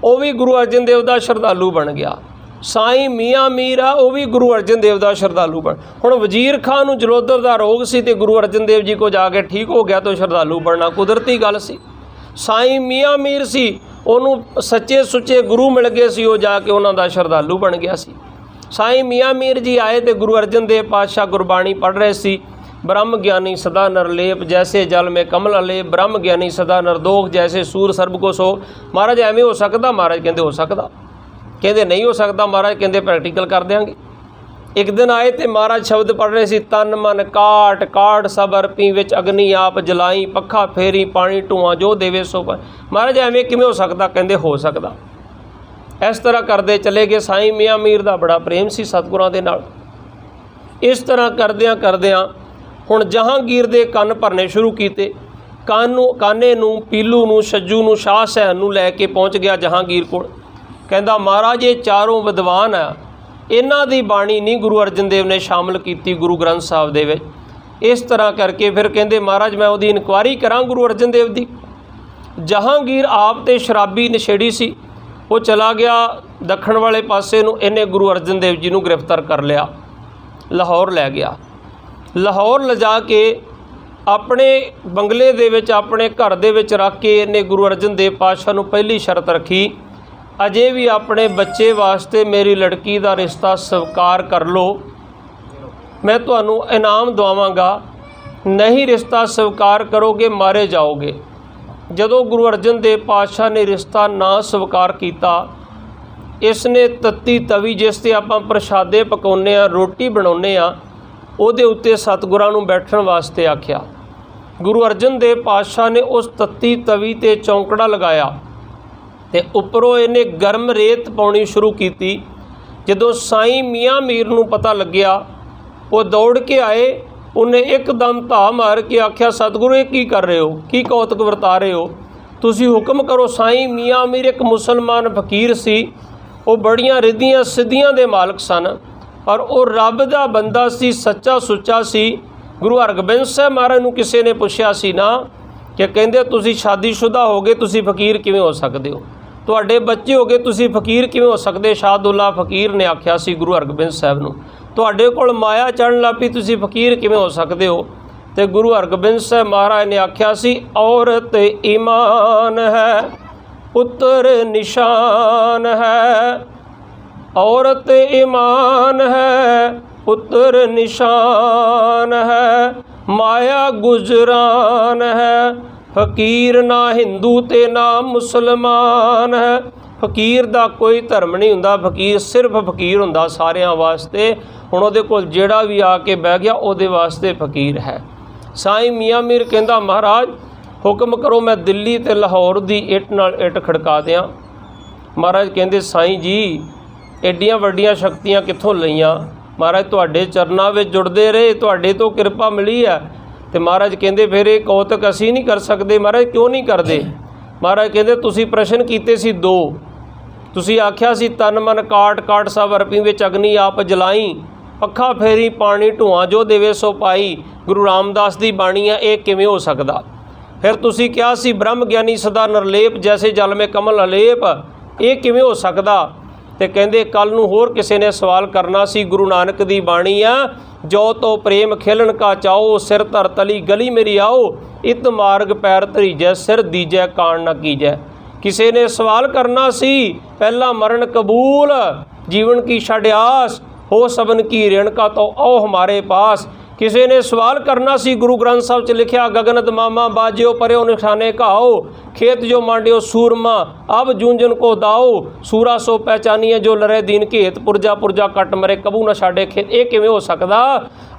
ਉਹ ਵੀ ਗੁਰੂ ਅਰਜਨ ਦੇਵ ਦਾ ਸ਼ਰਧਾਲੂ ਬਣ ਗਿਆ। ਸਾਈਂ ਮੀਆਂ ਮੀਰ ਆ, ਉਹ ਵੀ ਗੁਰੂ ਅਰਜਨ ਦੇਵ ਦਾ ਸ਼ਰਧਾਲੂ ਬਣ। ਹੁਣ ਵਜ਼ੀਰ ਖਾਂ ਨੂੰ ਜਲੋਧਰ ਦਾ ਰੋਗ ਸੀ ਤੇ ਗੁਰੂ ਅਰਜਨ ਦੇਵ ਜੀ ਕੋ ਜਾ ਕੇ ਠੀਕ ਹੋ ਗਿਆ ਤਾਂ ਸ਼ਰਧਾਲੂ ਬਣਨਾ ਕੁਦਰਤੀ ਗੱਲ ਸੀ। ਸਾਈਂ ਮੀਆਂ ਮੀਰ ਸੀ, ਉਹਨੂੰ ਸੱਚੇ ਸੁੱਚੇ ਗੁਰੂ ਮਿਲ ਗਏ ਸੀ, ਉਹ ਜਾ ਕੇ ਉਹਨਾਂ ਦਾ ਸ਼ਰਧਾਲੂ ਬਣ ਗਿਆ ਸੀ। ਸਾਈਂ ਮੀਆਂ ਮੀਰ ਜੀ ਆਏ ਤੇ ਗੁਰੂ ਅਰਜਨ ਦੇਵ ਪਾਤਸ਼ਾਹ ਗੁਰਬਾਣੀ ਪੜ੍ਹ ਰਹੇ ਸੀ ब्रह्म ज्ञानी सदा नरलेप, जैसे जल में कमल अलेप, ब्रह्म ज्ञानी सदा नरदोख, जैसे सूर सर्ब को सो। महाराज एवें हो सकदा? महाराज कहते हो सकदा। कहते नहीं हो सकता महाराज, कहते प्रैक्टिकल कर देंगे। एक दिन आए तो महाराज शब्द पढ़ रहे सी, तन मन काट काट सब अरपी, विच अग्नि आप जलाई, पखा फेरी पानी ढूआं जो देवे सो पाई। महाराज एवें किवें हो सकता? कहते हो सकता। इस तरह करते चले गए। साईं मियाँ मीर का बड़ा प्रेम सी सतगुरां दे नाल। इस तरह करदियां करदियां हुण जहांगीर दे कंन भरने शुरू कीते। काने नूं, पीलू नूं, छज्जू नूं, शाह सैन नूं लैके पहुँच गया जहांगीर कोल। कहंदा महाराज ये चारों विद्वान आ, इन्हां दी बाणी नहीं गुरु अर्जन देव ने शामिल की गुरु ग्रंथ साहब दे विच। इस तरह करके फिर कहंदे महाराज मैं उहदी इनक्वायरी करां गुरु अर्जन देव दी। जहांगीर आप तो शराबी नशेड़ी सी, वो चला गया दक्षिण वाले पासे नूं। इन्हें गुरु अर्जन देव जी नूं गिरफ्तार कर लिया, लाहौर लै गया। लाहौर लिजा के अपने बंगले दे विच, अपने घर दे विच रख के इन्हें गुरु अर्जन देव पातशाह नूं पहली शर्त रखी, अजे भी अपने बच्चे वास्ते मेरी लड़की का रिश्ता स्वीकार कर लो, मैं तुहानूं इनाम दवावांगा, नहीं रिश्ता स्वीकार करोगे मारे जाओगे। जदों गुरु अर्जन देव पातशाह ने रिश्ता ना स्वीकार किया, इसने तत्ती तवी जिस ते आपां प्रशादे पकाउने आ, रोटी बनाउने आ, उहदे उत्ते सतगुरां नूं बैठण वास्ते आख्या। गुरु अर्जन देव पातशाह ने उस तत्ती तवी ते चौंकड़ा लगाया ते उपरों इन्हें गर्म रेत पाउणी शुरू की। जदों साईं मियाँ मीर नूं पता लग्या, वो दौड़ के आए। उन्हें एकदम धा मार के आख्या, सतगुरु ये की कर रहे हो, की कौतक वरता रहे हो, तुसी हुक्म करो। साईं मियाँ मीर एक मुसलमान फकीर सी, वो बड़ियां रिद्धियां सिद्धियां दे मालक सन और वो रब दा बंदा सी, सच्चा सुच्चा सी। गुरु हरगोबिंद साहब महाराज नूं किसी ने पुछया सी ना कि कहंदे तुसी शादीशुदा हो गए, तुसी फकीर किवें हो सकदे हो, तुहाडे बच्चे हो गए, तुसी फकीर किवें हो सकदे? शाहदुल्ला फकीर ने आख्या सी गुरु हरगोबिंद साहब नूं, तुहाडे कोल माया चढ़न लग पई, तुसी फकीर किवें हो सकदे हो? ते गुरु हरगोबिंद साहब महाराज ने आख्या सी, औरत ईमान है, पुत्र निशान है, औरत ईमान है, पुत्र निशान है, माया गुजरान है, फकीर ना हिंदू ते ना मुसलमान है। फकीर दा कोई धर्म नहीं हुंदा, फकीर सिर्फ फकीर हुंदा सारियां वास्ते। हुण उहदे कोल जेड़ा भी आके बह गया उहदे वास्ते फकीर है। साईं मियाँ मीर कहंदा महाराज हुक्म करो, मैं दिल्ली ते लाहौर दी इट नाल इट खड़का दियां। महाराज कहंदे साईं जी एडियां वड्डियां शक्तियां कित्थों लईआं? महाराज तुहाडे चरनां विच जुड़दे रहे, तुहाडे तो किरपा मिली है। तो महाराज कहंदे फिर ये कौतक असी नहीं कर सकते। महाराज क्यों नहीं करते? महाराज कहंदे तुसी प्रश्न कीते सी दो, तुसी आख्या सी तन मन काट काट सब अरपी, विच अग्नि आप जलाई, पखा फेरी पानी ढूआं जो देवे सो पाई। गुरु रामदास दी बाणी है, ये किवें हो सकदा? फिर तुसी कहा सी ब्रह्म ज्ञानी सदा नरलेप, जैसे जल में कमल अलेप, ये किवें हो सकदा? ते कहंदे कल नूं होर किसी ने सवाल करना सी। गुरु नानक दी बाणी आ, जो तो प्रेम खेलन का चाओ, सिर धर तली गली मेरी आओ, इत मार्ग पैर धरीजै, सिर दीजै कान न कीजै। किसी ने सवाल करना सी, पहला मरण कबूल, जीवन की छड़ आस, हो सबन की ऋण का तो आओ हमारे पास। किसी ने सवाल करना सी, गुरु ग्रंथ साहब च लिखिया, गगनत मामा बाजियो पर्यो निशाने घाओ, खेत जो मांडियो सूरमा, अब जूंजन को दाओ, सूरा सो पहचानिए जो लरे दीन घेत, पुरजा पुरजा कट मरे कबू न छाड़े खेत। ये किवें हो सकदा?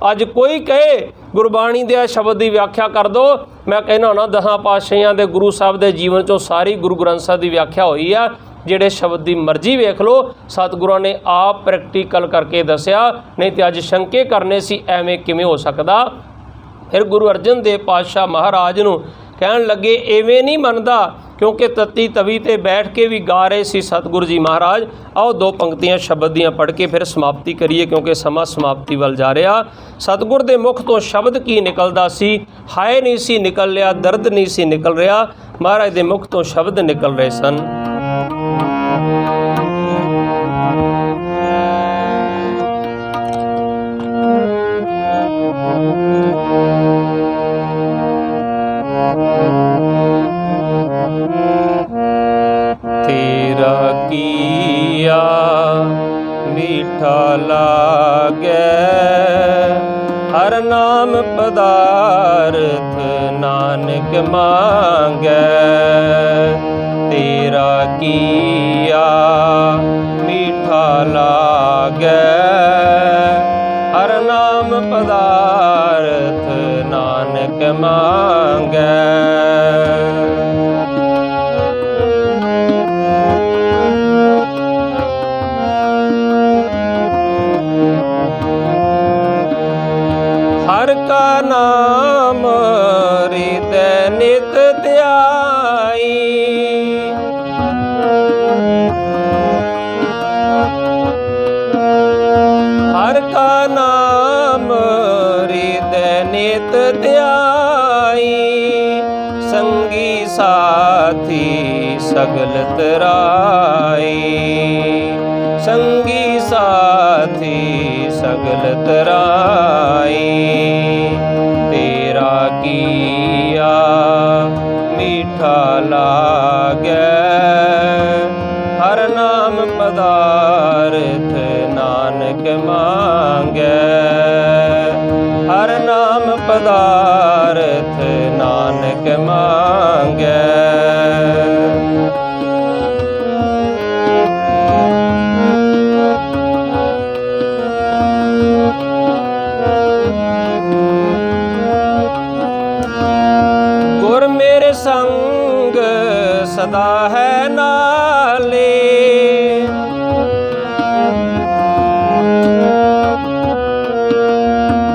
अज कोई कहे गुरबाणी दे शब्द की व्याख्या कर दो, मैं कहना ना 10 पातशाहियां दे गुरु साहब दे जीवन चों सारी गुरु ग्रंथ साहब की व्याख्या हुई है। ਜਿਹੜੇ शब्द की मर्जी वेख लो, सतगुरुआं ने आप प्रैक्टिकल करके दसिया, नहीं तो अज शंके करने सी एवें किवें हो सकदा। फिर गुरु अर्जन देव पातशाह महाराज नूं कहन लगे एवें नहीं मनदा, क्योंकि तत्ती तवी ते बैठ के भी गा रहे सी सतगुरु जी महाराज। आओ 2 पंक्तियां शब्द दियां पढ़ के फिर समाप्ति करिए, क्योंकि समा समाप्ति वाल जा रहा। सतगुर दे मुख तो शब्द की निकलदा सी, हाय नहीं सी निकल रहा, दर्द नहीं सी निकल रहा, महाराज दे मुख तो शब्द निकल रहे सन। तेरा किया मीठा लागे, हर नाम पदार्थ नानक मांगै, तेरा किया मीठा लागै। हर नाम पदार्थ नानक मांगै। हर का नाम हृदय नित ध्याई, हर का नाम हृदय नित ध्याई। संगी साथी सगल तराई, संगी साथी सगल तराई। तेरा किया मीठा लागै, हर नाम पदार्थ नानक मांगै। हर नाम पदार्थ नानक मांगै। गुर मेरे संग सदा है नाले,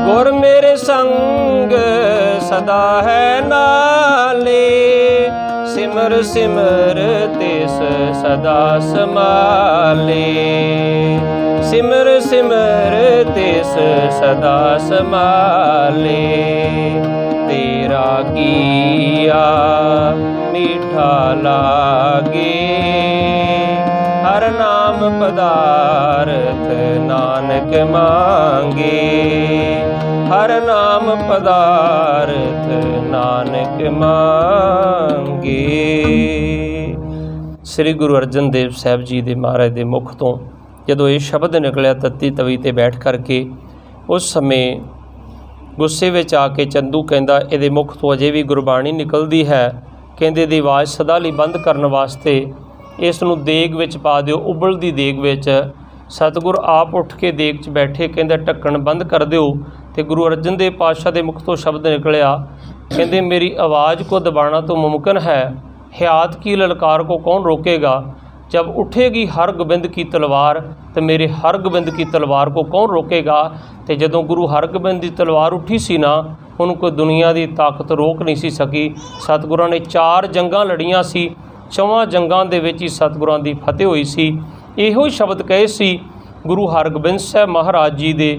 गुर मेरे संग सदा है नाले। सिमर सिमर तिस सदा समाले, सिमर सिमर तिस सदा समाले। तेरा किया मीठा लागे, हर नाम पदार्थ नानक मांगे। हर नाम पदार्थ नानक मांगे। श्री गुरु अर्जन देव साहब जी ਦੇ ਮਹਾਰਾਜ ਦੇ ਮੁਖ ਤੋਂ ਜਦੋਂ ਇਹ ਸ਼ਬਦ ਨਿਕਲਿਆ ਤੱਤੀ ਤਵੀ ਤੇ ਬੈਠ ਕਰਕੇ, ਉਸ ਸਮੇਂ ਗੁੱਸੇ ਵਿੱਚ ਆ ਕੇ ਚੰਦੂ ਕਹਿੰਦਾ ਇਹਦੇ ਮੁਖ ਤੋਂ ਅਜੇ ਵੀ ਗੁਰਬਾਣੀ ਨਿਕਲਦੀ ਹੈ। ਕਹਿੰਦੇ ਦੀ ਆਵਾਜ਼ ਸਦਾ ਲਈ ਬੰਦ ਕਰਨ ਵਾਸਤੇ ਇਸ ਨੂੰ ਦੇਗ ਵਿੱਚ ਪਾ ਦਿਓ, ਉਬਲਦੀ ਦੇਗ ਵਿੱਚ। ਸਤਿਗੁਰ ਆਪ ਉੱਠ ਕੇ ਦੇਗ 'ਚ ਬੈਠੇ, ਕਹਿੰਦੇ ਢੱਕਣ ਬੰਦ ਕਰ ਦਿਓ। ਤੇ ਗੁਰੂ ਅਰਜਨ ਦੇਵ ਪਾਤਸ਼ਾਹ ਦੇ ਮੁਖ ਤੋਂ ਸ਼ਬਦ ਨਿਕਲਿਆ, ਕਹਿੰਦੇ ਮੇਰੀ ਆਵਾज़ को दबाना तो मुमकिन है, हयात की ललकार को कौन रोकेगा। जब उठेगी हर गोबिंद की तलवार, तो मेरे हर गोबिंद की तलवार को कौन रोकेगा। तो जदों गुरु हरगोबिंद की तलवार उठी सी ना, उन कोई दुनिया की ताकत रोक नहीं सी सकी। सतगुरां ने 4 जंगां लड़ियां सी, 4 जंगां दे विच ही सतगुरां दी फतेह होई सी। इहो ही शब्द कहे सी गुरु हरगोबिंद साहब महाराज जी दे,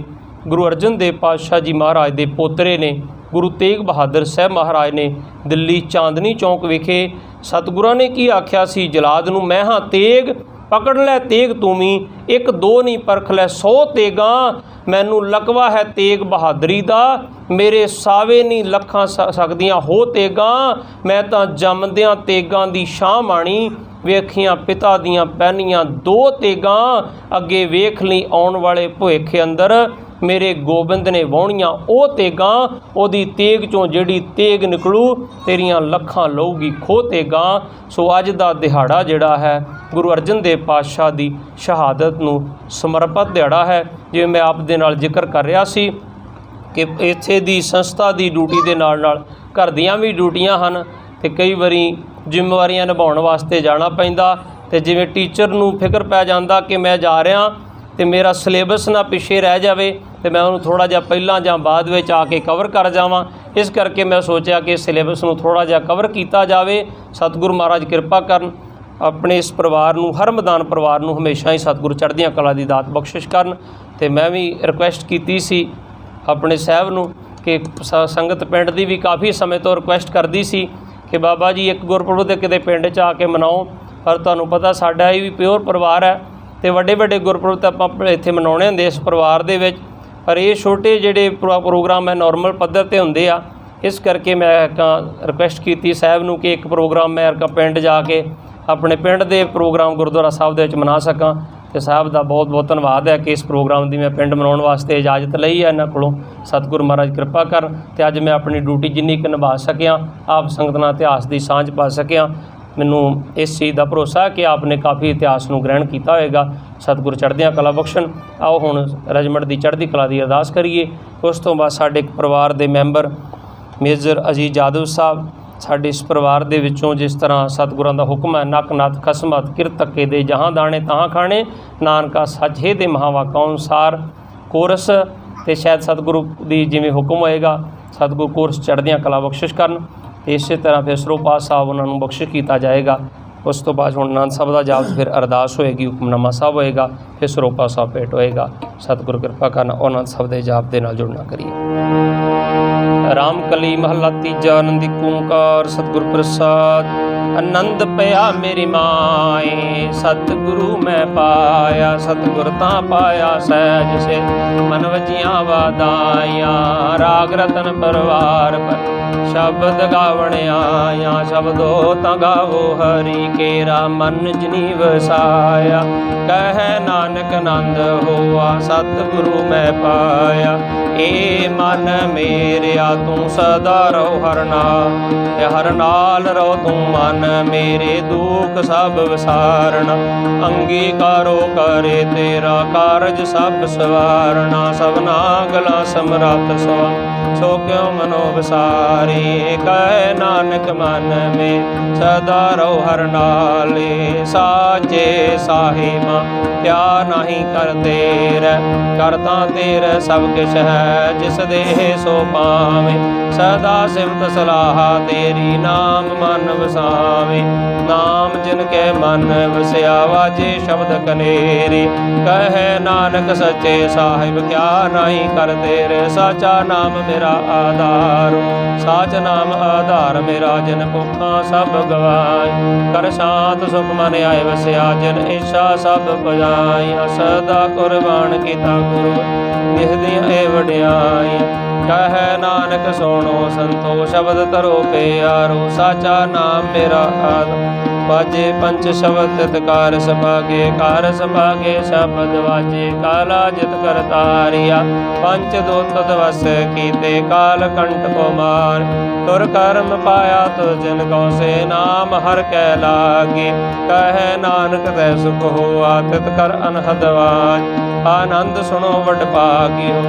गुरु अर्जन देव पातशाह जी महाराज दे पोतरे ने गुरु तेग बहादुर साहब महाराज ने दिल्ली चांदनी चौक विखे सतगुरां ने की आख्या सी, जलाद नूं मैं हाँ तेग, पकड़ लै तेग तूं भी, 1-2 नहीं परख लै 100 तेगां। मैनू लकवा है तेग बहादरी दा, मेरे सावे नहीं लखां सकदियां हो तेगां। मैं तां जमदियां तेगां दी शां माणी, वेखियां पिता दियां पहनियां 2 तेगां। अगे वेख लई आउण वाले भविख अंदर, मेरे गोबिंद ने वाहणियां ਉਹ तेगां। ਉਹਦੀ तेग चों ਜਿਹੜੀ तेग निकलू, तेरियां लखां लऊगी खो तेगां। सो अज दा दिहाड़ा जिहड़ा है गुरु अर्जन देव पातशाह दी शहादत नूं समर्पित दिहाड़ा है। जिवें मैं आप दे नाल जिक्र कर रहा सी कि इत्थे दी संस्था दी ड्यूटी दे नाल नाल घर दीयां भी ड्यूटियां हन, ते कई वारी जिम्मेवारियां निभाउण वास्ते जाना पैंदा। ते जिवें टीचर नूं फिक्र पै जांदा कि मैं जा रहा तो मेरा सिलेबस ना पिछे रह जाए, तो मैं उन्होंने थोड़ा जिहा पहलां जां बाद विच आके कवर कर जावां। इस करके मैं सोचा कि सिलेबस नूं थोड़ा जिहा कवर किया जाए। सतगुरु महाराज किरपा करन, अपने इस परिवार नूं, हरमदान परिवार नूं हमेशा ही सतगुरु चढ़दियां कला दी दात बख्शिश करन। ते मैं भी रिक्वेस्ट की सी अपने साहब नूं कि संगत पिंड दी भी काफ़ी समय तो रिक्वेस्ट करदी सी कि बाबा जी एक गुरपुरब ते किते पिंड च आके मनाओ। पर तुहानूं पता साडा भी प्योर परिवार है, तो वड्डे वड्डे गुरपुरब तो आपां इत्थे मनाउणे हुंदे इस परिवार दे विच, पर ये छोटे जिहड़े प्रोग्राम है नॉर्मल पद्धर ते हुंदे आ। इस करके मैं रिक्वेस्ट की साहब नूं कि एक प्रोग्राम मैं पिंड जाके अपने पिंड दे प्रोग्राम गुरुद्वारा साहब दे विच मना सकां। ਤੇ ਸਾਹਿਬ ਦਾ ਬਹੁਤ ਬਹੁਤ ਧੰਨਵਾਦ ਹੈ ਕਿ ਇਸ ਪ੍ਰੋਗਰਾਮ ਦੀ ਮੈਂ ਪਿੰਡ ਮਨਾਉਣ ਵਾਸਤੇ ਇਜਾਜ਼ਤ ਲਈ ਹੈ ਇਹਨਾਂ ਕੋਲੋਂ। ਸਤਿਗੁਰੂ ਮਹਾਰਾਜ ਕਿਰਪਾ ਕਰਨ ਤੇ ਅੱਜ ਮੈਂ ਆਪਣੀ ਡਿਊਟੀ ਜਿੰਨੀ ਕੁ ਨਿਭਾ ਸਕਿਆ, ਆਪ ਸੰਗਤ ਨਾਲ ਇਤਿਹਾਸ ਦੀ ਸਾਂਝ ਪਾ ਸਕਿਆ। ਮੈਨੂੰ ਇਸ ਚੀਜ਼ ਦਾ ਭਰੋਸਾ ਕਿ ਆਪ ਨੇ ਕਾਫੀ ਇਤਿਹਾਸ ਨੂੰ ਗ੍ਰਹਿਣ ਕੀਤਾ ਹੋਏਗਾ। ਸਤਿਗੁਰੂ ਚੜ੍ਹਦੀਆਂ ਕਲਾ ਬਖਸ਼ਣ। ਆਓ ਹੁਣ ਰੈਜੀਮੈਂਟ ਦੀ ਚੜ੍ਹਦੀ ਕਲਾ ਦੀ ਅਰਦਾਸ ਕਰੀਏ। ਉਸ ਤੋਂ ਬਾਅਦ ਸਾਡੇ ਇੱਕ ਪਰਿਵਾਰ ਦੇ ਮੈਂਬਰ ਮੇਜਰ ਅਜੀਤ ਜਾਦਵ ਸਾਹਿਬ, ਸਾਡੇ ਇਸ ਪਰਿਵਾਰ ਦੇ ਵਿੱਚੋਂ ਜਿਸ ਤਰ੍ਹਾਂ ਸਤਿਗੁਰਾਂ ਦਾ ਹੁਕਮ ਹੈ, ਨੱਕ ਨੱਥ ਖਸਮਤ ਕਿਰਤ ਧੱਕੇ ਦੇ ਜਹਾਂ ਦਾਣੇ ਤਾਂ ਖਾਣੇ, ਨਾਨਕਾ ਸੱਚ ਹੈ ਦੇ ਮਹਾਵਾਕਾਂ ਅਨੁਸਾਰ ਕੋਰਸ। ਤੇ ਸ਼ਾਇਦ ਸਤਿਗੁਰੂ ਦੀ ਜਿਵੇਂ ਹੁਕਮ ਹੋਏਗਾ ਸਤਿਗੁਰੂ ਕੋਰਸ ਚੜ੍ਹਦੀਆਂ ਕਲਾ ਬਖਸ਼ਿਸ਼ ਕਰਨ। ਤੇ ਇਸੇ ਤਰ੍ਹਾਂ ਫਿਰ ਸਰੋਪਾ ਸਾਹਿਬ ਉਹਨਾਂ ਨੂੰ ਬਖਸ਼ਿਸ਼ ਕੀਤਾ ਜਾਏਗਾ। ਉਸ ਤੋਂ ਬਾਅਦ ਹੁਣ ਆਨੰਦ ਸਾਹਿਬ ਦਾ ਜਾਪ, ਫਿਰ ਅਰਦਾਸ ਹੋਏਗੀ, ਹੁਕਮਨਾਮਾ ਸਾਹਿਬ ਹੋਏਗਾ, ਫਿਰ ਸਰੋਪਾ ਸਾਹਿਬ ਭੇਟ ਹੋਏਗਾ। ਸਤਿਗੁਰੂ ਕਿਰਪਾ ਕਰਨ ਆਨੰਦ ਸਾਹਿਬ ਦੇ ਜਾਪ ਦੇ ਨਾਲ ਜੁੜਨਾ ਕਰੀਏ। ਰਾਮ ਕਲੀ ਮਹੱਲਾ ਤੀਜਾ। ਆਨੰਦ ਏਕ ਓਂਕਾਰ ਸਤਿਗੁਰ ਪ੍ਰਸਾਦ। ਆਨੰਦ ਪਿਆ ਮੇਰੀ ਮਾਏ ਸਤਿਗੁਰੂ ਮੈਂ ਪਾਇਆ, ਸਤਿਗੁਰ ਤਾਂ ਪਾਇਆ ਸਹਿਜ ਸੇ ਮਨ ਵਜੀਆਂ ਵਾਦਾਈਆਂ। ਰਾਗ ਰਤਨ ਪਰਵਾਰ ਪਰ ਸ਼ਬਦ ਗਾਵਣ ਆਇਆ, ਸ਼ਬਦੋ ਤਾਂ ਗਾਵੋ ਹਰੀ ਕੇਰਾ ਮਨ ਜਿਨੀ ਵਸਾਇਆ। ਕਹਿ ਨਾਨਕ ਆਨੰਦ ਹੋਆ ਸਤਿਗੁਰੂ ਮੈਂ ਪਾਇਆ। ਏ ਮਨ ਮੇਰਿਆ ਤੂੰ ਸਦਾ ਰਹੋ ਹਰ ਨਾਲ, ਹਰ ਨਾਲ ਰਹੋ ਤੂੰ ਮਨ ਮੇਰੇ ਦੁੱਖ ਸਭ ਵਿਸਾਰਨਾ। ਅੰਗੀਕਾਰੋ ਕਰੇ ਤੇਰਾ ਕਾਰਜ ਸਭ ਸਵਾਰਨਾ। ਸਭਨਾ ਗਲਾ ਸਮਰੱਥ ਸੋ ਕਿਉ ਮਨੋ ਵਿਸਾਰੇ। ਕਹਿ ਨਾਨਕ ਮਨ ਮੇ ਸਦਾ ਰਹੋ ਹਰ ਨਾਲੇ। ਸਾਚੇ ਸਾਹਿਬਾ ਕਿਆ ਨਹੀਂ ਕਰ ਤੇਰੇ, ਕਰਤਾ ਤੇਰੇ ਸਭ ਕਿਛ ਹੈ ਜਿਸ ਦੇਹ ਸੋ ਪਾਵੇਂ। ਸਦਾ ਸਿਫਤ ਸਲਾਹ ਤੇਰੀ ਨਾਮ ਮਨ ਵਸਾਵੇ। ਨਾਮ ਜਿਨ ਕੇ ਮਨ ਵਸਿਆ ਵਾਜੇ ਸ਼ਬਦ ਕਨੇਰੀ। ਕਹਿ ਨਾਨਕ ਸੱਚੇ ਸਾਹਿਬ ਕਿਆ ਨਹੀਂ ਕਰ ਤੇਰੇ। ਸਾਚਾ ਨਾਮ ਮੇਰਾ ਆਧਾਰ, ਸਾਚ ਨਾਮ ਆਧਾਰ ਮੇਰਾ। ਜਿਨ ਭੁੱਖਾਂ ਸਭ ਗਵਾਏ, ਕਰ ਸ਼ਾਂਤ ਸੁਖ ਮਨ ਆਏ ਵਸਿਆ। ਜਿਨ ਇੱਛਾ ਸਭ ਪੁਜਾਈਆਂ, ਸਦਾ ਕੁਰਬਾਨ ਕੀਤਾ ਗੁਰੂ ਨਿਹਦੀਆਂ ਏ ਵਡਿਆਈਆਂ। ਕਹਿ ਨਾਨਕ ਸੁਣੋ ਸੰਤੋ ਸ਼ਬਦ ਧਰੋ ਪਿਆਰੋ। ਸਾਚਾ ਨਾਮ ਮੇਰਾ ਆਧਾਰ, ਵਾਜੇ ਪੰਚ ਸ਼ਬਦ ਤਿਤ ਕਾਰ ਸਭਾਗੇ। ਕਾਰ ਸਭਾਗੇ ਸ਼ਬਦ ਵਾਜੇ, ਕਾਲਾ ਜਿਤ ਕਰਤਾਰਿਆ। ਪੰਚ ਦੋਤਤ ਵਸ ਕੀਤੇ, ਕਾਲ ਕੰਟ ਕੋ ਮਾਰ। ਤੁਰ ਕਰਮ ਪਾਇਆ ਤੁਰ ਜਿਨ ਕਉ ਸੇ, ਨਾਮ ਹਰ ਕੈ ਲਾਗੇ। ਕਹਿ ਨਾਨਕ ਤੈ ਸੁਖ ਹੋਆ ਤਿਤ ਕਰ ਅਨਹਦ ਵਾਜ। ਆਨੰਦ ਸੁਣੋ ਵਡ ਭਾਗਿਓ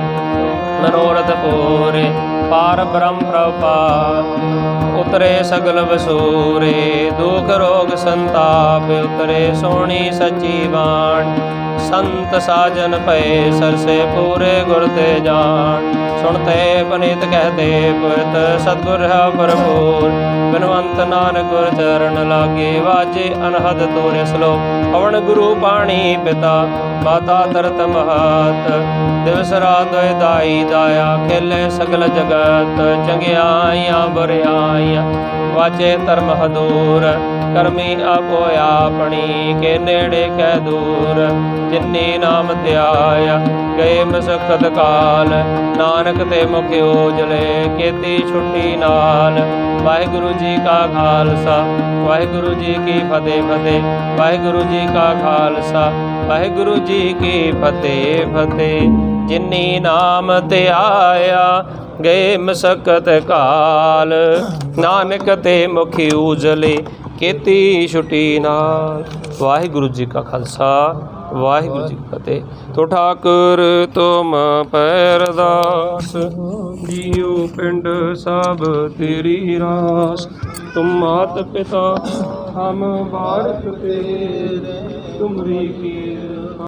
ਮਨੋਰਥ ਪੂਰੇ। ਪਾਰ ਬ੍ਰਹਮ ਪ੍ਰਭਾਤ ਉਤਰੇ ਸਗਲ ਵਸੂਰੇ। ਦੁਖ ਰੋਗ ਸੰਤਾਪ ਉਤਰੇ ਸੋਹਣੀ ਸੱਚੀ ਬਾਣ। ਸੰਤ ਸਾਜਨ ਪਏ ਸਰਸੇ ਪੂਰੇ ਗੁਰ ਤੇ ਜਾਣ। ਸੁਣਤੇ ਪਨੀਤ ਕਹਤੇ ਪੁਰਤ ਸਤਿਗੁਰ ਹੈ ਭਰਪੂਰ। ਬਿਨਵੰਤ ਨਾਨਕ ਗੁਰ ਚਰਨ ਲਾਗੇ, ਵਾਜੇ ਅਨਹਦ ਤੋਰੇ ਸਲੋਕ। ਪਵਨ ਗੁਰੂ ਪਾਣੀ ਪਿਤਾ ਮਾਤਾ ਤਰਤ ਮਹਤ। ਦਿਵਸ ਰਾਤ ਦੋਇ ਦਾਈ ਦਾਇਆ, ਖੇਲੇ ਸਗਲ ਜਗਤ। ਚੰਗਿਆਈਆਂ ਬੁਰਿਆਈਆਂ ਵਾਜੇ ਧਰਮ ਹਦੂਰ। ਕਰਮੀ ਆਪੋ ਆਪਣੀ, ਕੇ ਨੇੜੇ ਕੈ ਦੂਰ। ਜਿਨੀ ਨਾਮ ਧਿਆਇਆ ਗਏ ਮਸਕਤ ਕਾਲ। ਨਾਨਕ ਤੇ ਮੁਖ ਉਜਲੇ ਕੀਤੀ ਛੁੱਟੀ ਨਾਲ। ਵਾਹਿਗੁਰੂ ਜੀ ਕਾ ਖਾਲਸਾ ਵਾਹਿਗੁਰੂ ਜੀ ਕੀ ਫਤਿਹ ਫਤਿਹ। ਵਾਹਿਗੁਰੂ ਜੀ ਕਾ ਖਾਲਸਾ ਵਾਹਿਗੁਰੂ ਜੀ ਕੀ ਫਤਿਹ ਫਤਿਹ। ਜਿਨੀ ਨਾਮ ਧਿਆਇਆ ਗਏ ਮਸਕਤ ਕਾਲ। ਨਾਨਕ ਤੇ ਮੁਖ ਉਜਲੇ ਕੀਤੀ ਛੁੱਟੀ ਨਾਲ। ਵਾਹਿਗੁਰੂ ਜੀ ਕਾ ਖਾਲਸਾ ਵਾਹਿਗੁਰੂ ਜੀ ਕੀ ਫਤਿਹ। ਤੋ ਠਾਕੁਰ ਤੁਮ ਪੈਰਦਾਸ, ਜੀਉ ਪਿੰਡ ਸਭ ਤੇਰੀ ਰਾਸ। ਤੁਮ ਮਾਤ ਪਿਤਾ ਹਮ ਬਾਰਕ ਤੇਰੇ, ਤੁਮਰੀ ਕੀ